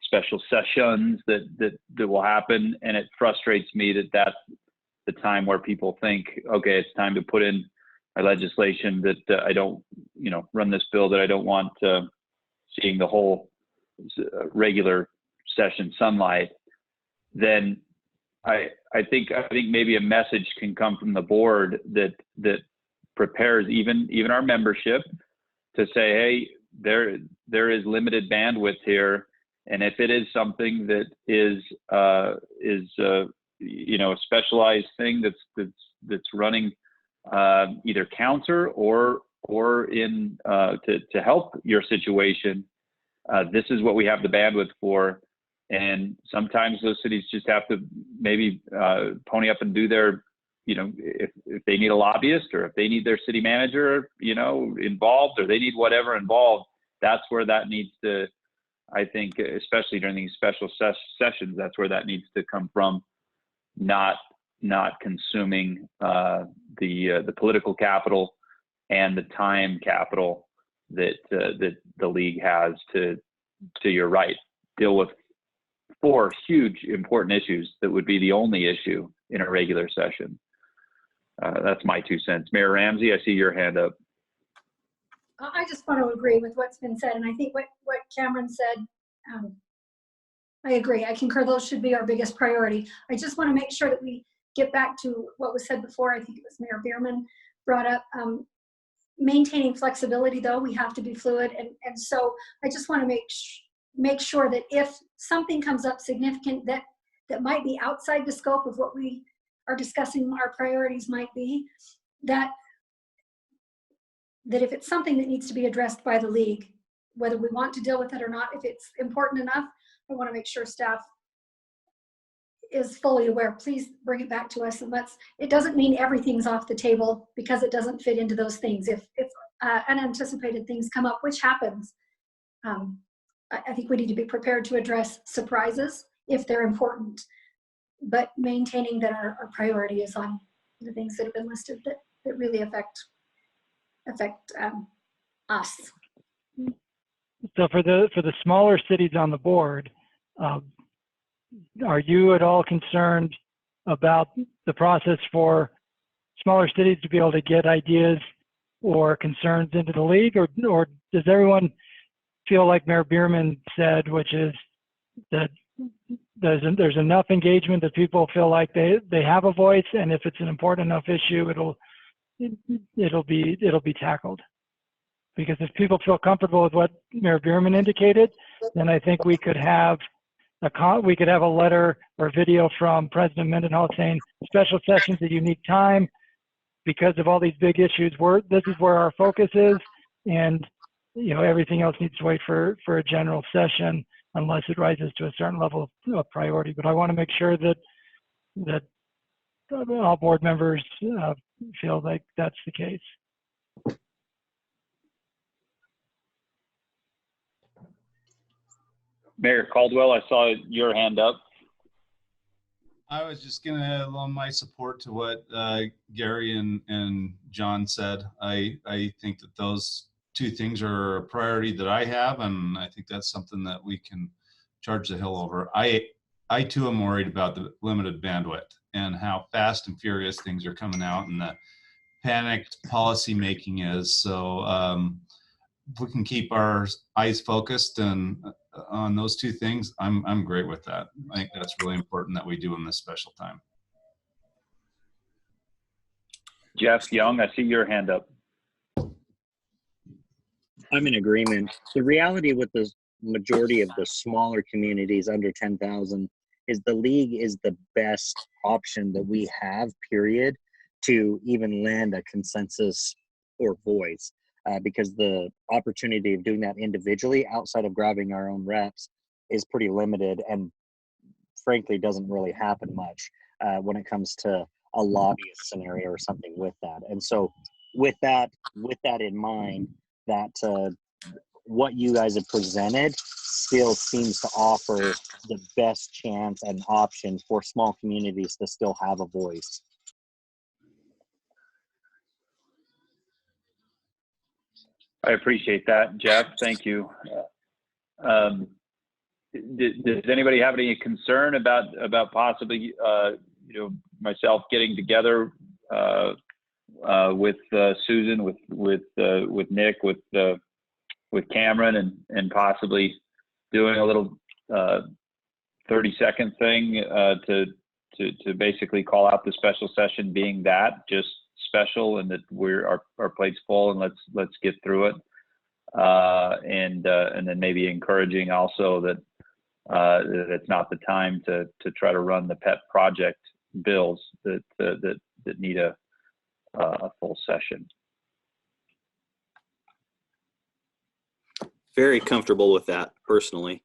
special sessions that will happen, and it frustrates me that that's the time where people think, okay, it's time to put in my legislation that I don't, run this bill that I don't want seeing the whole regular session sunlight. Then I think maybe a message can come from the board that prepares even our membership to say, hey, there is limited bandwidth here, and if it is something that is a specialized thing that's running either counter or in to help your situation, this is what we have the bandwidth for. And sometimes those cities just have to maybe pony up and do their, if they need a lobbyist or if they need their city manager, involved, or they need whatever involved, that's where that needs to, I think, especially during these special sessions, that's where that needs to come from, not consuming the political capital and the time capital that the league has to your right, deal with 4 huge important issues that would be the only issue in a regular session. That's my 2 cents. Mayor Ramsey, I see your hand up. I just want to agree with what's been said, and I think what Cameron said, I agree. I concur. Those should be our biggest priority. I just want to make sure that we get back to what was said before. I think it was Mayor Bierman brought up maintaining flexibility. Though we have to be fluid, and so I just want to make sure that if something comes up significant that might be outside the scope of what we are discussing, our priorities might be, that if it's something that needs to be addressed by the league, whether we want to deal with it or not, if it's important enough, I want to make sure staff is fully aware. Please bring it back to us, and it doesn't mean everything's off the table because it doesn't fit into those things. If unanticipated things come up, which happens, I think we need to be prepared to address surprises if they're important, but maintaining that our priority is on the things that have been listed that really affect us. So for the smaller cities on the board, are you at all concerned about the process for smaller cities to be able to get ideas or concerns into the league, or does everyone feel like Mayor Bierman said, which is that there's enough engagement that people feel like they have a voice, and if it's an important enough issue, it'll be tackled? Because if people feel comfortable with what Mayor Bierman indicated, then I think we could have a letter or video from President Mendenhall saying special session's a unique time because of all these big issues. This is where our focus is, and everything else needs to wait for a general session unless it rises to a certain level of priority. But I want to make sure that all board members feel like that's the case. Mayor Caldwell, I saw your hand up. I was just going to loan my support to what Gary and John said. I think that those two things are a priority that I have, and I think that's something that we can charge the hill over. I too am worried about the limited bandwidth and how fast and furious things are coming out, and the panicked policy making is. So if we can keep our eyes focused and on those two things, I'm great with that. I think that's really important that we do in this special time. Jeff Young, I see your hand up. I'm in agreement. The reality with the majority of the smaller communities under 10,000 is the league is the best option that we have, period, to even land a consensus or voice. Because the opportunity of doing that individually outside of grabbing our own reps is pretty limited, and frankly doesn't really happen much when it comes to a lobbyist scenario or something with that. And so with that in mind, that what you guys have presented still seems to offer the best chance and option for small communities to still have a voice. I appreciate that, Jeff. Thank you. Does anybody have any concern about possibly, myself getting together with Susan, with Nick, with Cameron, and possibly doing a little 30-second thing to basically call out the special session being that, just special, and that our plate's full, and let's get through it, and then maybe encouraging also that it's not the time to try to run the pet project bills that need a full session. Very comfortable with that personally.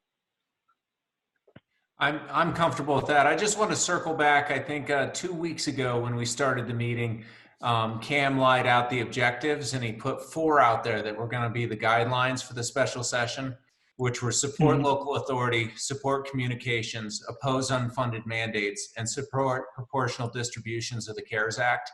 I'm comfortable with that. I just want to circle back. I think 2 weeks ago when we started the meeting, Cam laid out the objectives, and he put 4 out there that were going to be the guidelines for the special session, which were support local authority, support communications, oppose unfunded mandates, and support proportional distributions of the CARES Act.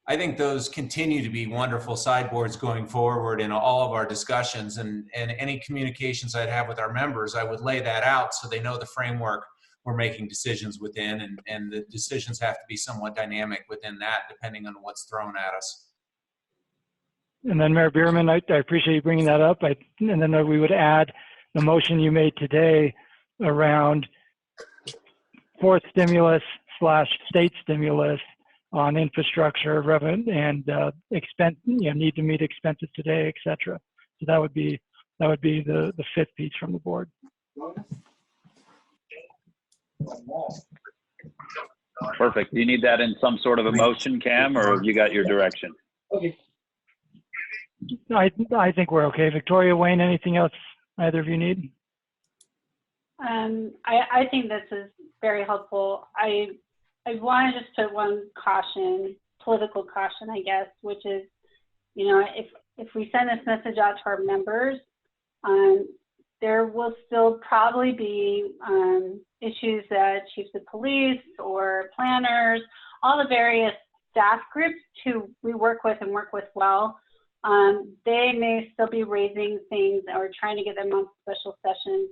I think those continue to be wonderful sideboards going forward in all of our discussions, and any communications I'd have with our members, I would lay that out so they know the framework we're making decisions within, and the decisions have to be somewhat dynamic within that, depending on what's thrown at us. And then Mayor Bierman, I appreciate you bringing that up. And then we would add the motion you made today around fourth stimulus / state stimulus on infrastructure revenue and expense, need to meet expenses today, et cetera. So that would be the 5th piece from the board. Perfect. Do you need that in some sort of a motion, Cam, or you got your direction? Okay. I think we're okay. Victoria, Wayne, anything else either of you need? I think this is very helpful. I want to just put one caution, political caution, I guess, which is, you know, if we send this message out to our members, there will still probably be issues that chiefs of police or planners, all the various staff groups who we work with and work with well, they may still be raising things or trying to get them on special sessions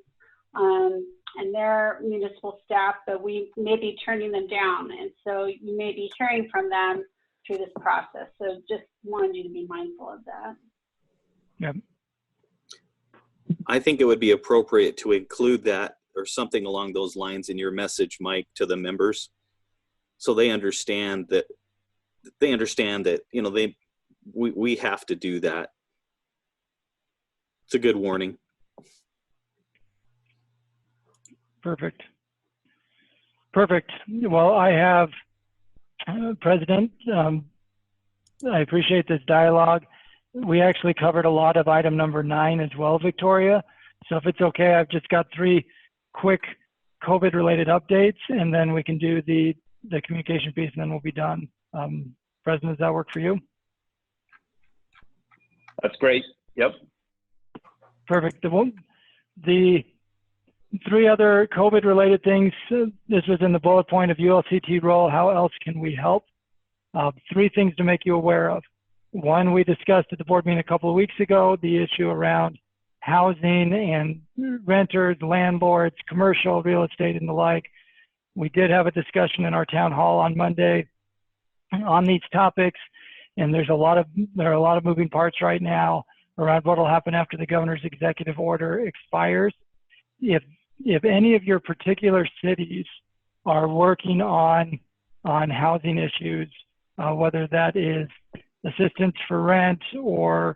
and their municipal staff, but we may be turning them down. And so you may be hearing from them through this process. So just wanted you to be mindful of that. Yep. I think it would be appropriate to include that or something along those lines in your message, Mike, to the members, so they understand that you know we have to do that. It's a good warning. Perfect. Well, I have President. I appreciate this dialogue. We actually covered a lot of item number 9 as well, Victoria. So if it's okay, I've just got 3 quick COVID-related updates, and then we can do the communication piece, and then we'll be done. President, does that work for you? That's great. Yep. Perfect. The 3 other COVID-related things, this was in the bullet point of ULCT role, how else can we help? 3 things to make you aware of. 1, we discussed at the board meeting a couple of weeks ago, the issue around housing and renters, landlords, commercial real estate, and the like. We did have a discussion in our town hall on Monday on these topics, and there are a lot of moving parts right now around what will happen after the governor's executive order expires. If any of your particular cities are working on housing issues, whether that is assistance for rent or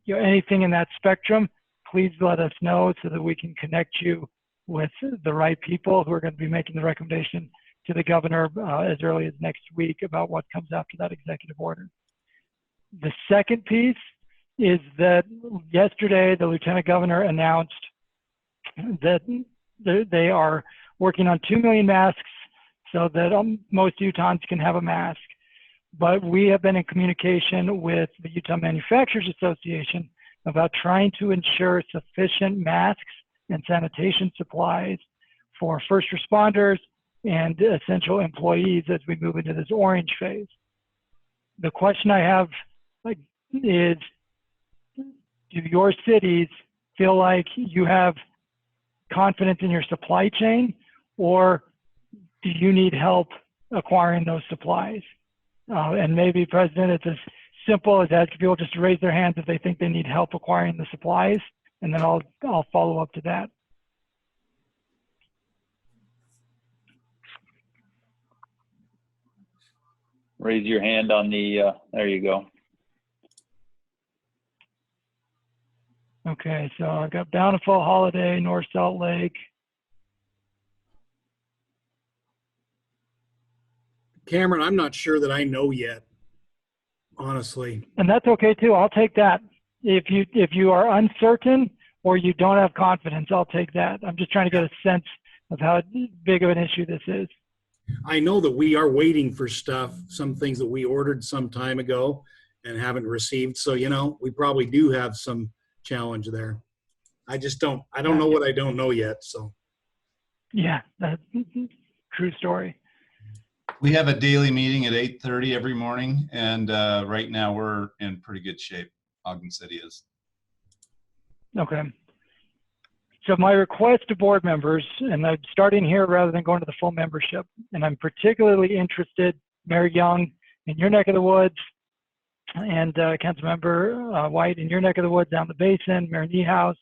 anything in that spectrum, please let us know so that we can connect you with the right people who are going to be making the recommendation to the governor as early as next week about what comes after that executive order. The second piece is that yesterday the lieutenant governor announced that they are working on 2 million masks so that most Utahns can have a mask. But we have been in communication with the Utah Manufacturers Association about trying to ensure sufficient masks and sanitation supplies for first responders and essential employees as we move into this orange phase. The question I have is, do your cities feel like you have confidence in your supply chain, or do you need help acquiring those supplies? And maybe, President, it's as simple as asking people just to raise their hands if they think they need help acquiring the supplies, and then I'll follow up to that. Raise your hand on the, there you go. Okay, so I got Bountiful, Holiday, North Salt Lake. Cameron, I'm not sure that I know yet, honestly. And that's okay too. I'll take that. If you are uncertain or you don't have confidence, I'll take that. I'm just trying to get a sense of how big of an issue this is. I know that we are waiting for stuff, some things that we ordered some time ago and haven't received. So, you know, we probably do have some challenge there. I don't know what I don't know yet. So. Yeah, that's true story. We have a daily meeting at 8:30 every morning, and right now we're in pretty good shape. Ogden City is. Okay. So my request to board members, and I'm starting here rather than going to the full membership, and I'm particularly interested, Mayor Young, in your neck of the woods, and Councilmember White in your neck of the woods down the basin, Mayor Niehaus,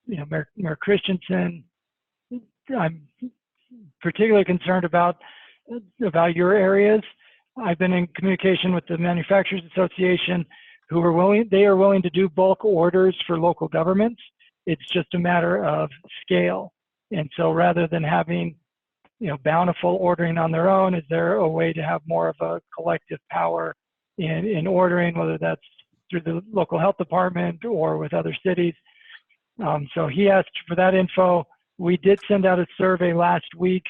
Mayor Christensen. I'm particularly concerned about your areas. I've been in communication with the Manufacturers Association, who are willing to do bulk orders for local governments. It's just a matter of scale. And so rather than having, Bountiful ordering on their own, is there a way to have more of a collective power in ordering, whether that's through the local health department or with other cities? So he asked for that info. We did send out a survey last week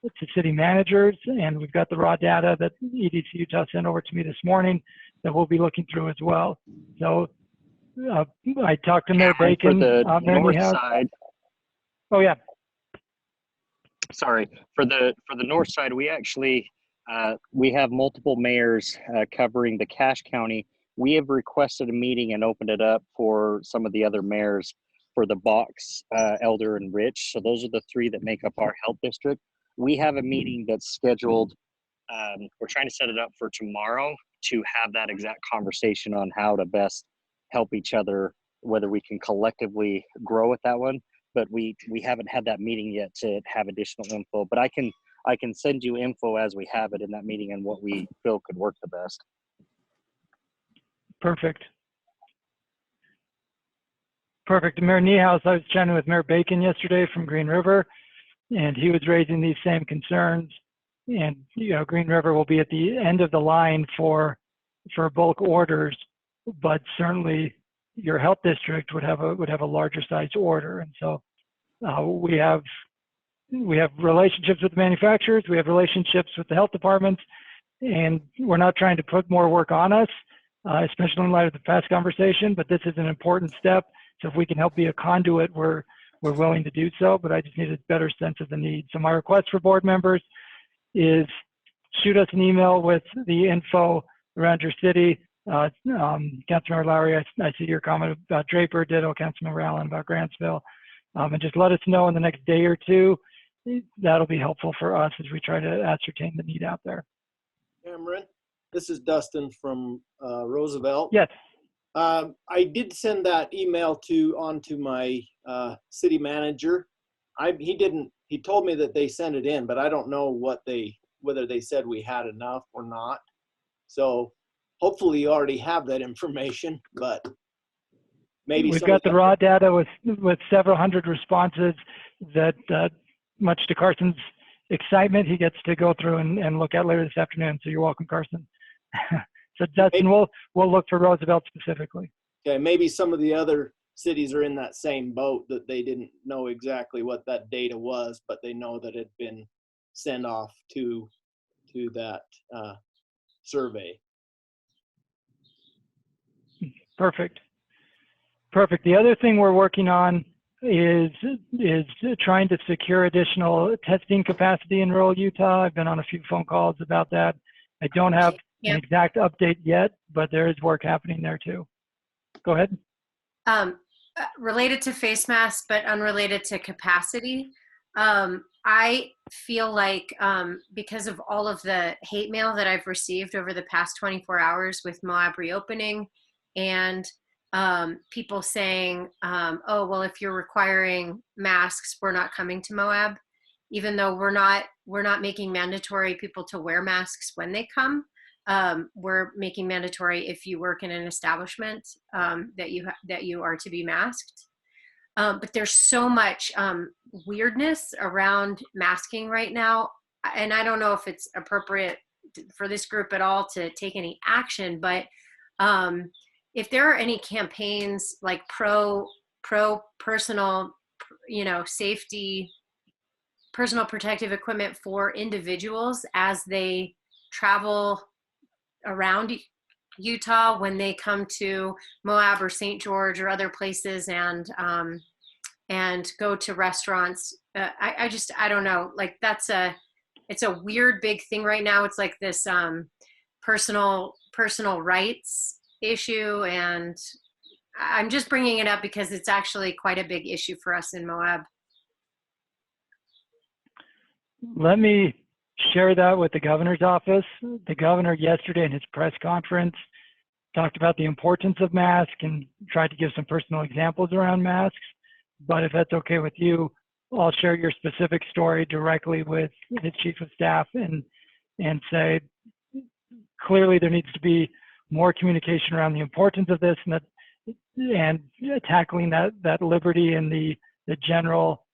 to city managers, and we've got the raw data that EDC Utah sent over to me this morning that we'll be looking through as well. So I talked to Mayor Bacon. For the Mayor north Niehaus. side, Oh yeah. sorry, for the north side, we actually we have multiple mayors covering the Cache County. We have requested a meeting and opened it up for some of the other mayors for the Box, Elder, and Rich. So those are the three that make up our health district. We have a meeting that's scheduled. We're trying to set it up for tomorrow to have that exact conversation on how to best help each other, whether we can collectively grow with that one. But we haven't had that meeting yet to have additional info. But I can send you info as we have it in that meeting and what we feel could work the best. Perfect. Perfect. Mayor Niehaus, I was chatting with Mayor Bacon yesterday from Green River, and he was raising these same concerns. And Green River will be at the end of the line for bulk orders, but certainly your health district would have a larger size order. And so we have relationships with the manufacturers, we have relationships with the health departments, and we're not trying to put more work on us, especially in light of the past conversation, but this is an important step. So if we can help be a conduit, we're willing to do so, but I just need a better sense of the need. So my request for board members is shoot us an email with the info around your city. Councilmember Lowry, I see your comment about Draper, ditto Councilmember Allen about Grantsville. And just let us know in the next day or two. That'll be helpful for us as we try to ascertain the need out there. Cameron, this is Dustin from Roosevelt. Yes. I did send that email on to my city manager. He told me that they sent it in, but I don't know whether they said we had enough or not. So hopefully you already have that information, but maybe we've got the raw data with several hundred responses that much to Carson's excitement, he gets to go through and look at later this afternoon. So you're welcome, Carson. So Dustin, we'll look for Roosevelt specifically. Okay, maybe some of the other cities are in that same boat, that they didn't know exactly what that data was, but they know that it had been sent off to that survey. Perfect. Perfect. The other thing we're working on is trying to secure additional testing capacity in rural Utah. I've been on a few phone calls about that. I don't have an exact update yet, but there is work happening there too. Go ahead. Related to face masks, but unrelated to capacity, I feel like because of all of the hate mail that I've received over the past 24 hours with Moab reopening, and people saying, oh, well, if you're requiring masks, we're not coming to Moab, even though we're not making mandatory people to wear masks when they come. We're making mandatory if you work in an establishment that you are to be masked. But there's so much weirdness around masking right now, and I don't know if it's appropriate for this group at all to take any action, but if there are any campaigns like pro personal, safety, personal protective equipment for individuals as they travel around Utah when they come to Moab or St. George or other places and go to restaurants, I don't know, like it's a weird big thing right now. It's like this personal rights issue, and I'm just bringing it up because it's actually quite a big issue for us in Moab. Let me share that with the governor's office. The governor yesterday in his press conference talked about the importance of masks and tried to give some personal examples around masks. But if that's okay with you, I'll share your specific story directly with his chief of staff and say, clearly there needs to be more communication around the importance of this and tackling that liberty and the general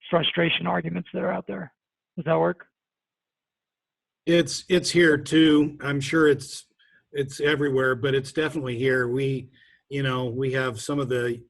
frustration arguments that are out there. Does that work? It's here too. I'm sure it's everywhere, but it's definitely here. We have some of the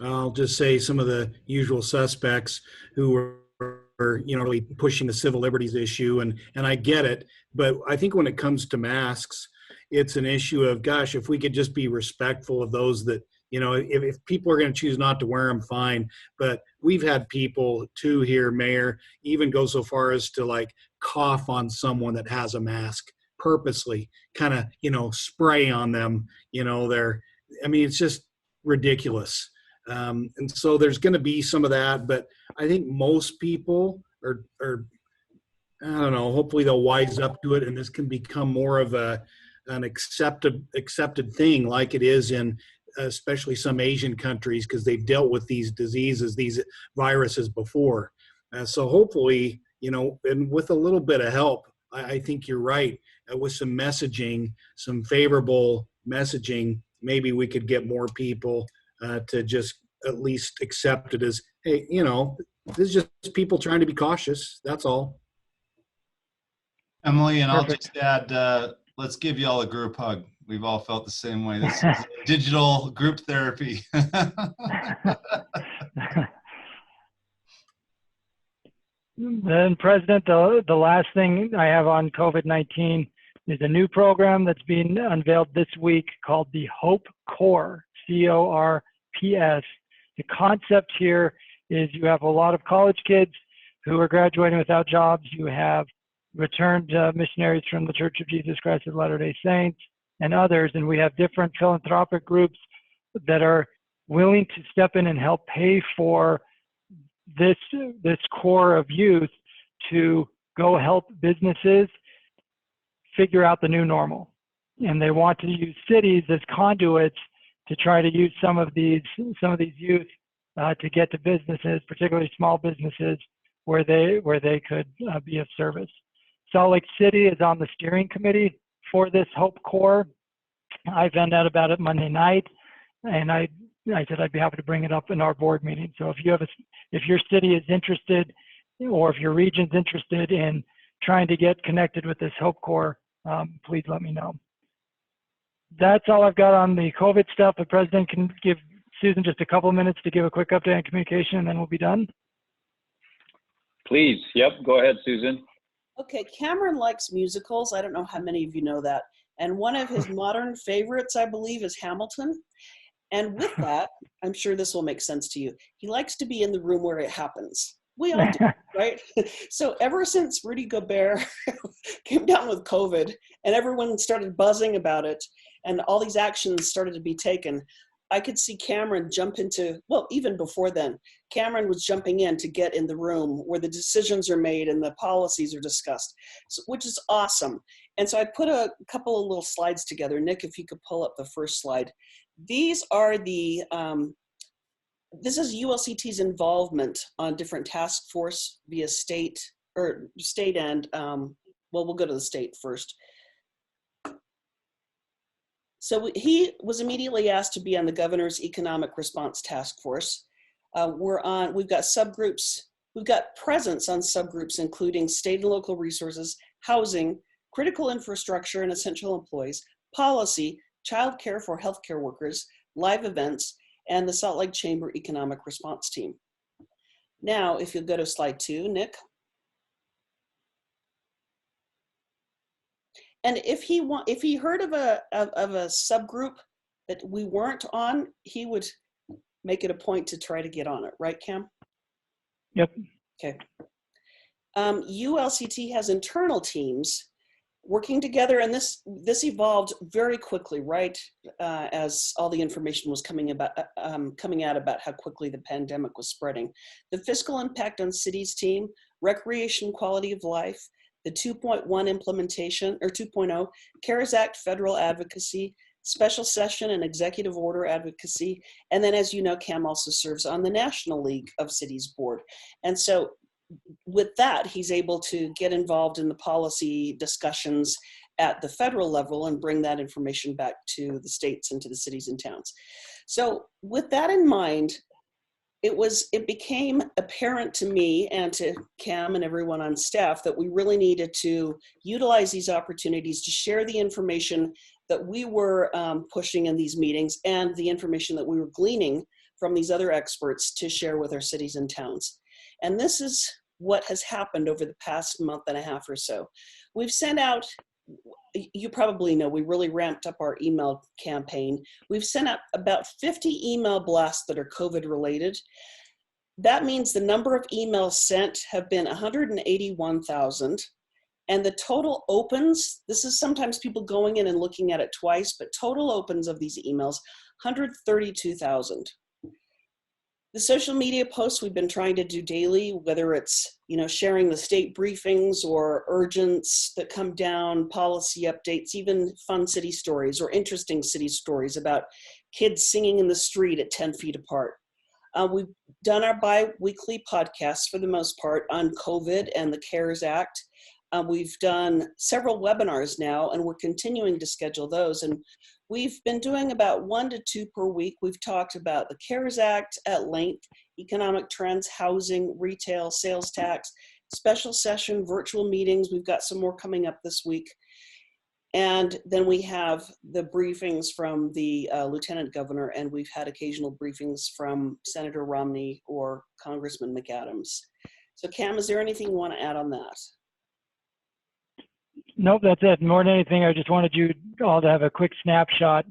I'll just say some of the usual suspects who are really pushing the civil liberties issue, and I get it, but I think when it comes to masks, it's an issue of, gosh, if we could just be respectful of those that, if people are going to choose not to wear them, fine. But we've had people too here, Mayor, even go so far as to like cough on someone that has a mask purposely, kind of, spray on them, it's just ridiculous. And so there's going to be some of that, but I think most people are, I don't know, hopefully they'll wise up to it, and this can become more of an accepted thing, like it is in especially some Asian countries, because they've dealt with these diseases, these viruses before. So hopefully, and with a little bit of help, I think you're right, with some messaging, some favorable messaging, maybe we could get more people to just at least accept it as, hey, this is just people trying to be cautious. That's all. Emily, and Perfect. I'll just add, let's give you all a group hug. We've all felt the same way. This is digital group therapy. Then, President, the last thing I have on COVID-19 is a new program that's being unveiled this week called the Hope Corps, CORPS. The concept here is you have a lot of college kids who are graduating without jobs. You have returned missionaries from the Church of Jesus Christ of Latter-day Saints and others, and we have different philanthropic groups that are willing to step in and help pay for this core of youth to go help businesses figure out the new normal. And they want to use cities as conduits to try to use some of these youth to get to businesses, particularly small businesses, where they could be of service. Salt Lake City is on the steering committee for this Hope Corps. I found out about it Monday night, and I said I'd be happy to bring it up in our board meeting. So if your city is interested, or if your region's interested in trying to get connected with this Hope Corps, please let me know. That's all I've got on the COVID stuff. The President can give Susan just a couple of minutes to give a quick update on communication, and then we'll be done. Please. Yep. Go ahead, Susan. Okay. Cameron likes musicals. I don't know how many of you know that. And one of his modern favorites, I believe, is Hamilton. And with that, I'm sure this will make sense to you. He likes to be in the room where it happens. We all do, right? So ever since Rudy Gobert came down with COVID and everyone started buzzing about it and all these actions started to be taken, I could see Cameron jump into, well, even before then, Cameron was jumping in to get in the room where the decisions are made and the policies are discussed, which is awesome. And so I put a couple of little slides together. Nick, if you could pull up the first slide. These are the, this is ULCT's involvement on different task force via state and, well, we'll go to the state first. So he was immediately asked to be on the Governor's Economic Response Task Force. We've got subgroups, we've got presence on subgroups, including state and local resources, housing, critical infrastructure and essential employees, policy, child care for healthcare workers, live events, and the Salt Lake Chamber Economic Response Team. Now, if you'll go to slide 2, Nick. And if he heard of a subgroup that we weren't on, he would make it a point to try to get on it, right, Cam? Yep. Okay. ULCT has internal teams working together, and this evolved very quickly, right? As all the information was coming out about how quickly the pandemic was spreading. The Fiscal Impact on Cities team, Recreation Quality of Life, the 2.1 implementation, or 2.0, CARES Act Federal Advocacy, Special Session and Executive Order Advocacy, and then, as you know, Cam also serves on the National League of Cities Board. And so with that, he's able to get involved in the policy discussions at the federal level and bring that information back to the states and to the cities and towns. So with that in mind, it became apparent to me and to Cam and everyone on staff that we really needed to utilize these opportunities to share the information that we were pushing in these meetings and the information that we were gleaning from these other experts to share with our cities and towns. And this is what has happened over the past month and a half or so. We've sent out, you probably know, we really ramped up our email campaign. We've sent out about 50 email blasts that are COVID related. That means the number of emails sent have been 181,000. And the total opens, this is sometimes people going in and looking at it twice, but total opens of these emails, 132,000. The social media posts we've been trying to do daily, whether it's, sharing the state briefings or urgents that come down, policy updates, even fun city stories or interesting city stories about kids singing in the street at 10 feet apart. We've done our bi-weekly podcasts for the most part on COVID and the CARES Act. We've done several webinars now, and we're continuing to schedule those. And we've been doing about 1 to 2 per week. We've talked about the CARES Act at length, economic trends, housing, retail, sales tax, special session, virtual meetings. We've got some more coming up this week. And then we have the briefings from the Lieutenant Governor, and we've had occasional briefings from Senator Romney or Congressman McAdams. So Cam, is there anything you want to add on that? Nope, that's it. More than anything, I just wanted you all to have a quick snapshot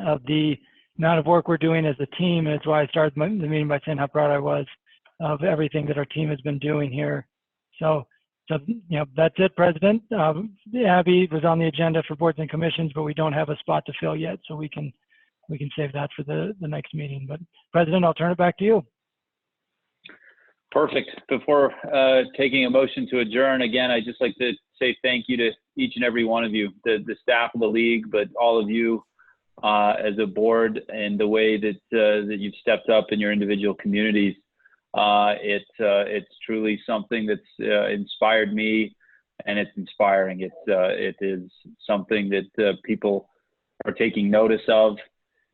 of the amount of work we're doing as a team. And that's why I started the meeting by saying how proud I was of everything that our team has been doing here. So that's it, President. Abby was on the agenda for boards and commissions, but we don't have a spot to fill yet, so we can save that for the next meeting. But President, I'll turn it back to you. Perfect. Before taking a motion to adjourn, again, I'd just like to say thank you to each and every one of you, the staff of the league, but all of you as a board, and the way that that you've stepped up in your individual communities. It's truly something that's inspired me, and it's inspiring. It is something that people are taking notice of,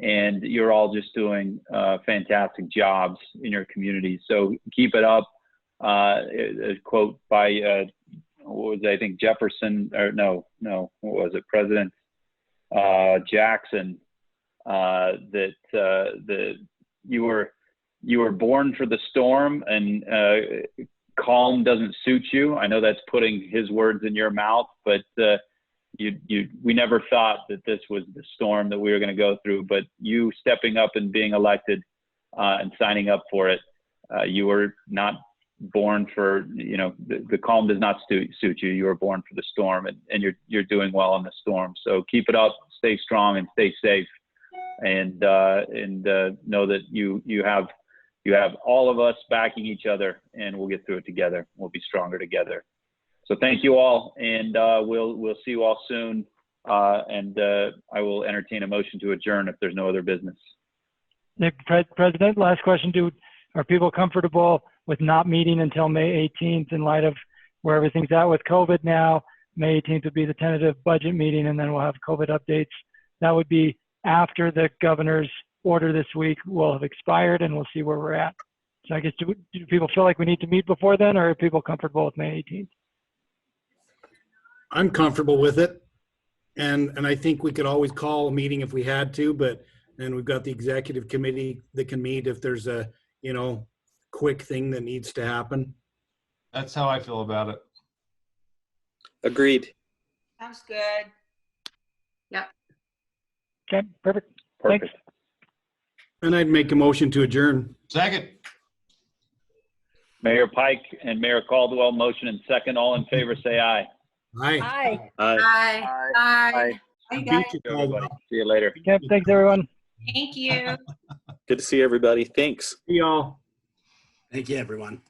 and you're all just doing fantastic jobs in your communities. So keep it up. A quote by what was it, I think Jefferson, or no, what was it, President Jackson, that you were born for the storm, and calm doesn't suit you. I know that's putting his words in your mouth, but we never thought that this was the storm that we were going to go through. But you stepping up and being elected and signing up for it, you were not born for, the calm does not suit you. You were born for the storm, and you're doing well in the storm. So keep it up, stay strong, and stay safe, and know that you have all of us backing each other, and we'll get through it together. We'll be stronger together. So thank you all, and we'll see you all soon. And I will entertain a motion to adjourn if there's no other business. President, last question. Are people comfortable with not meeting until May 18th in light of where everything's at with COVID now? May 18th would be the tentative budget meeting, and then we'll have COVID updates. That would be after the governor's order this week will have expired, and we'll see where we're at. So I guess, do people feel like we need to meet before then, or are people comfortable with May 18th? I'm comfortable with it. And I think we could always call a meeting if we had to, but then we've got the executive committee that can meet if there's a, quick thing that needs to happen. That's how I feel about it. Agreed. Sounds good. Yep. Okay, perfect. Thanks. And I'd make a motion to adjourn. Second. Mayor Pike and Mayor Caldwell, motion and second. All in favor, say aye. Aye. Aye. Aye. Bye. Bye. Hey, guys. Everybody. See you later. Okay, thanks, everyone. Thank you. Good to see everybody. Thanks. See y'all. Thank you, everyone.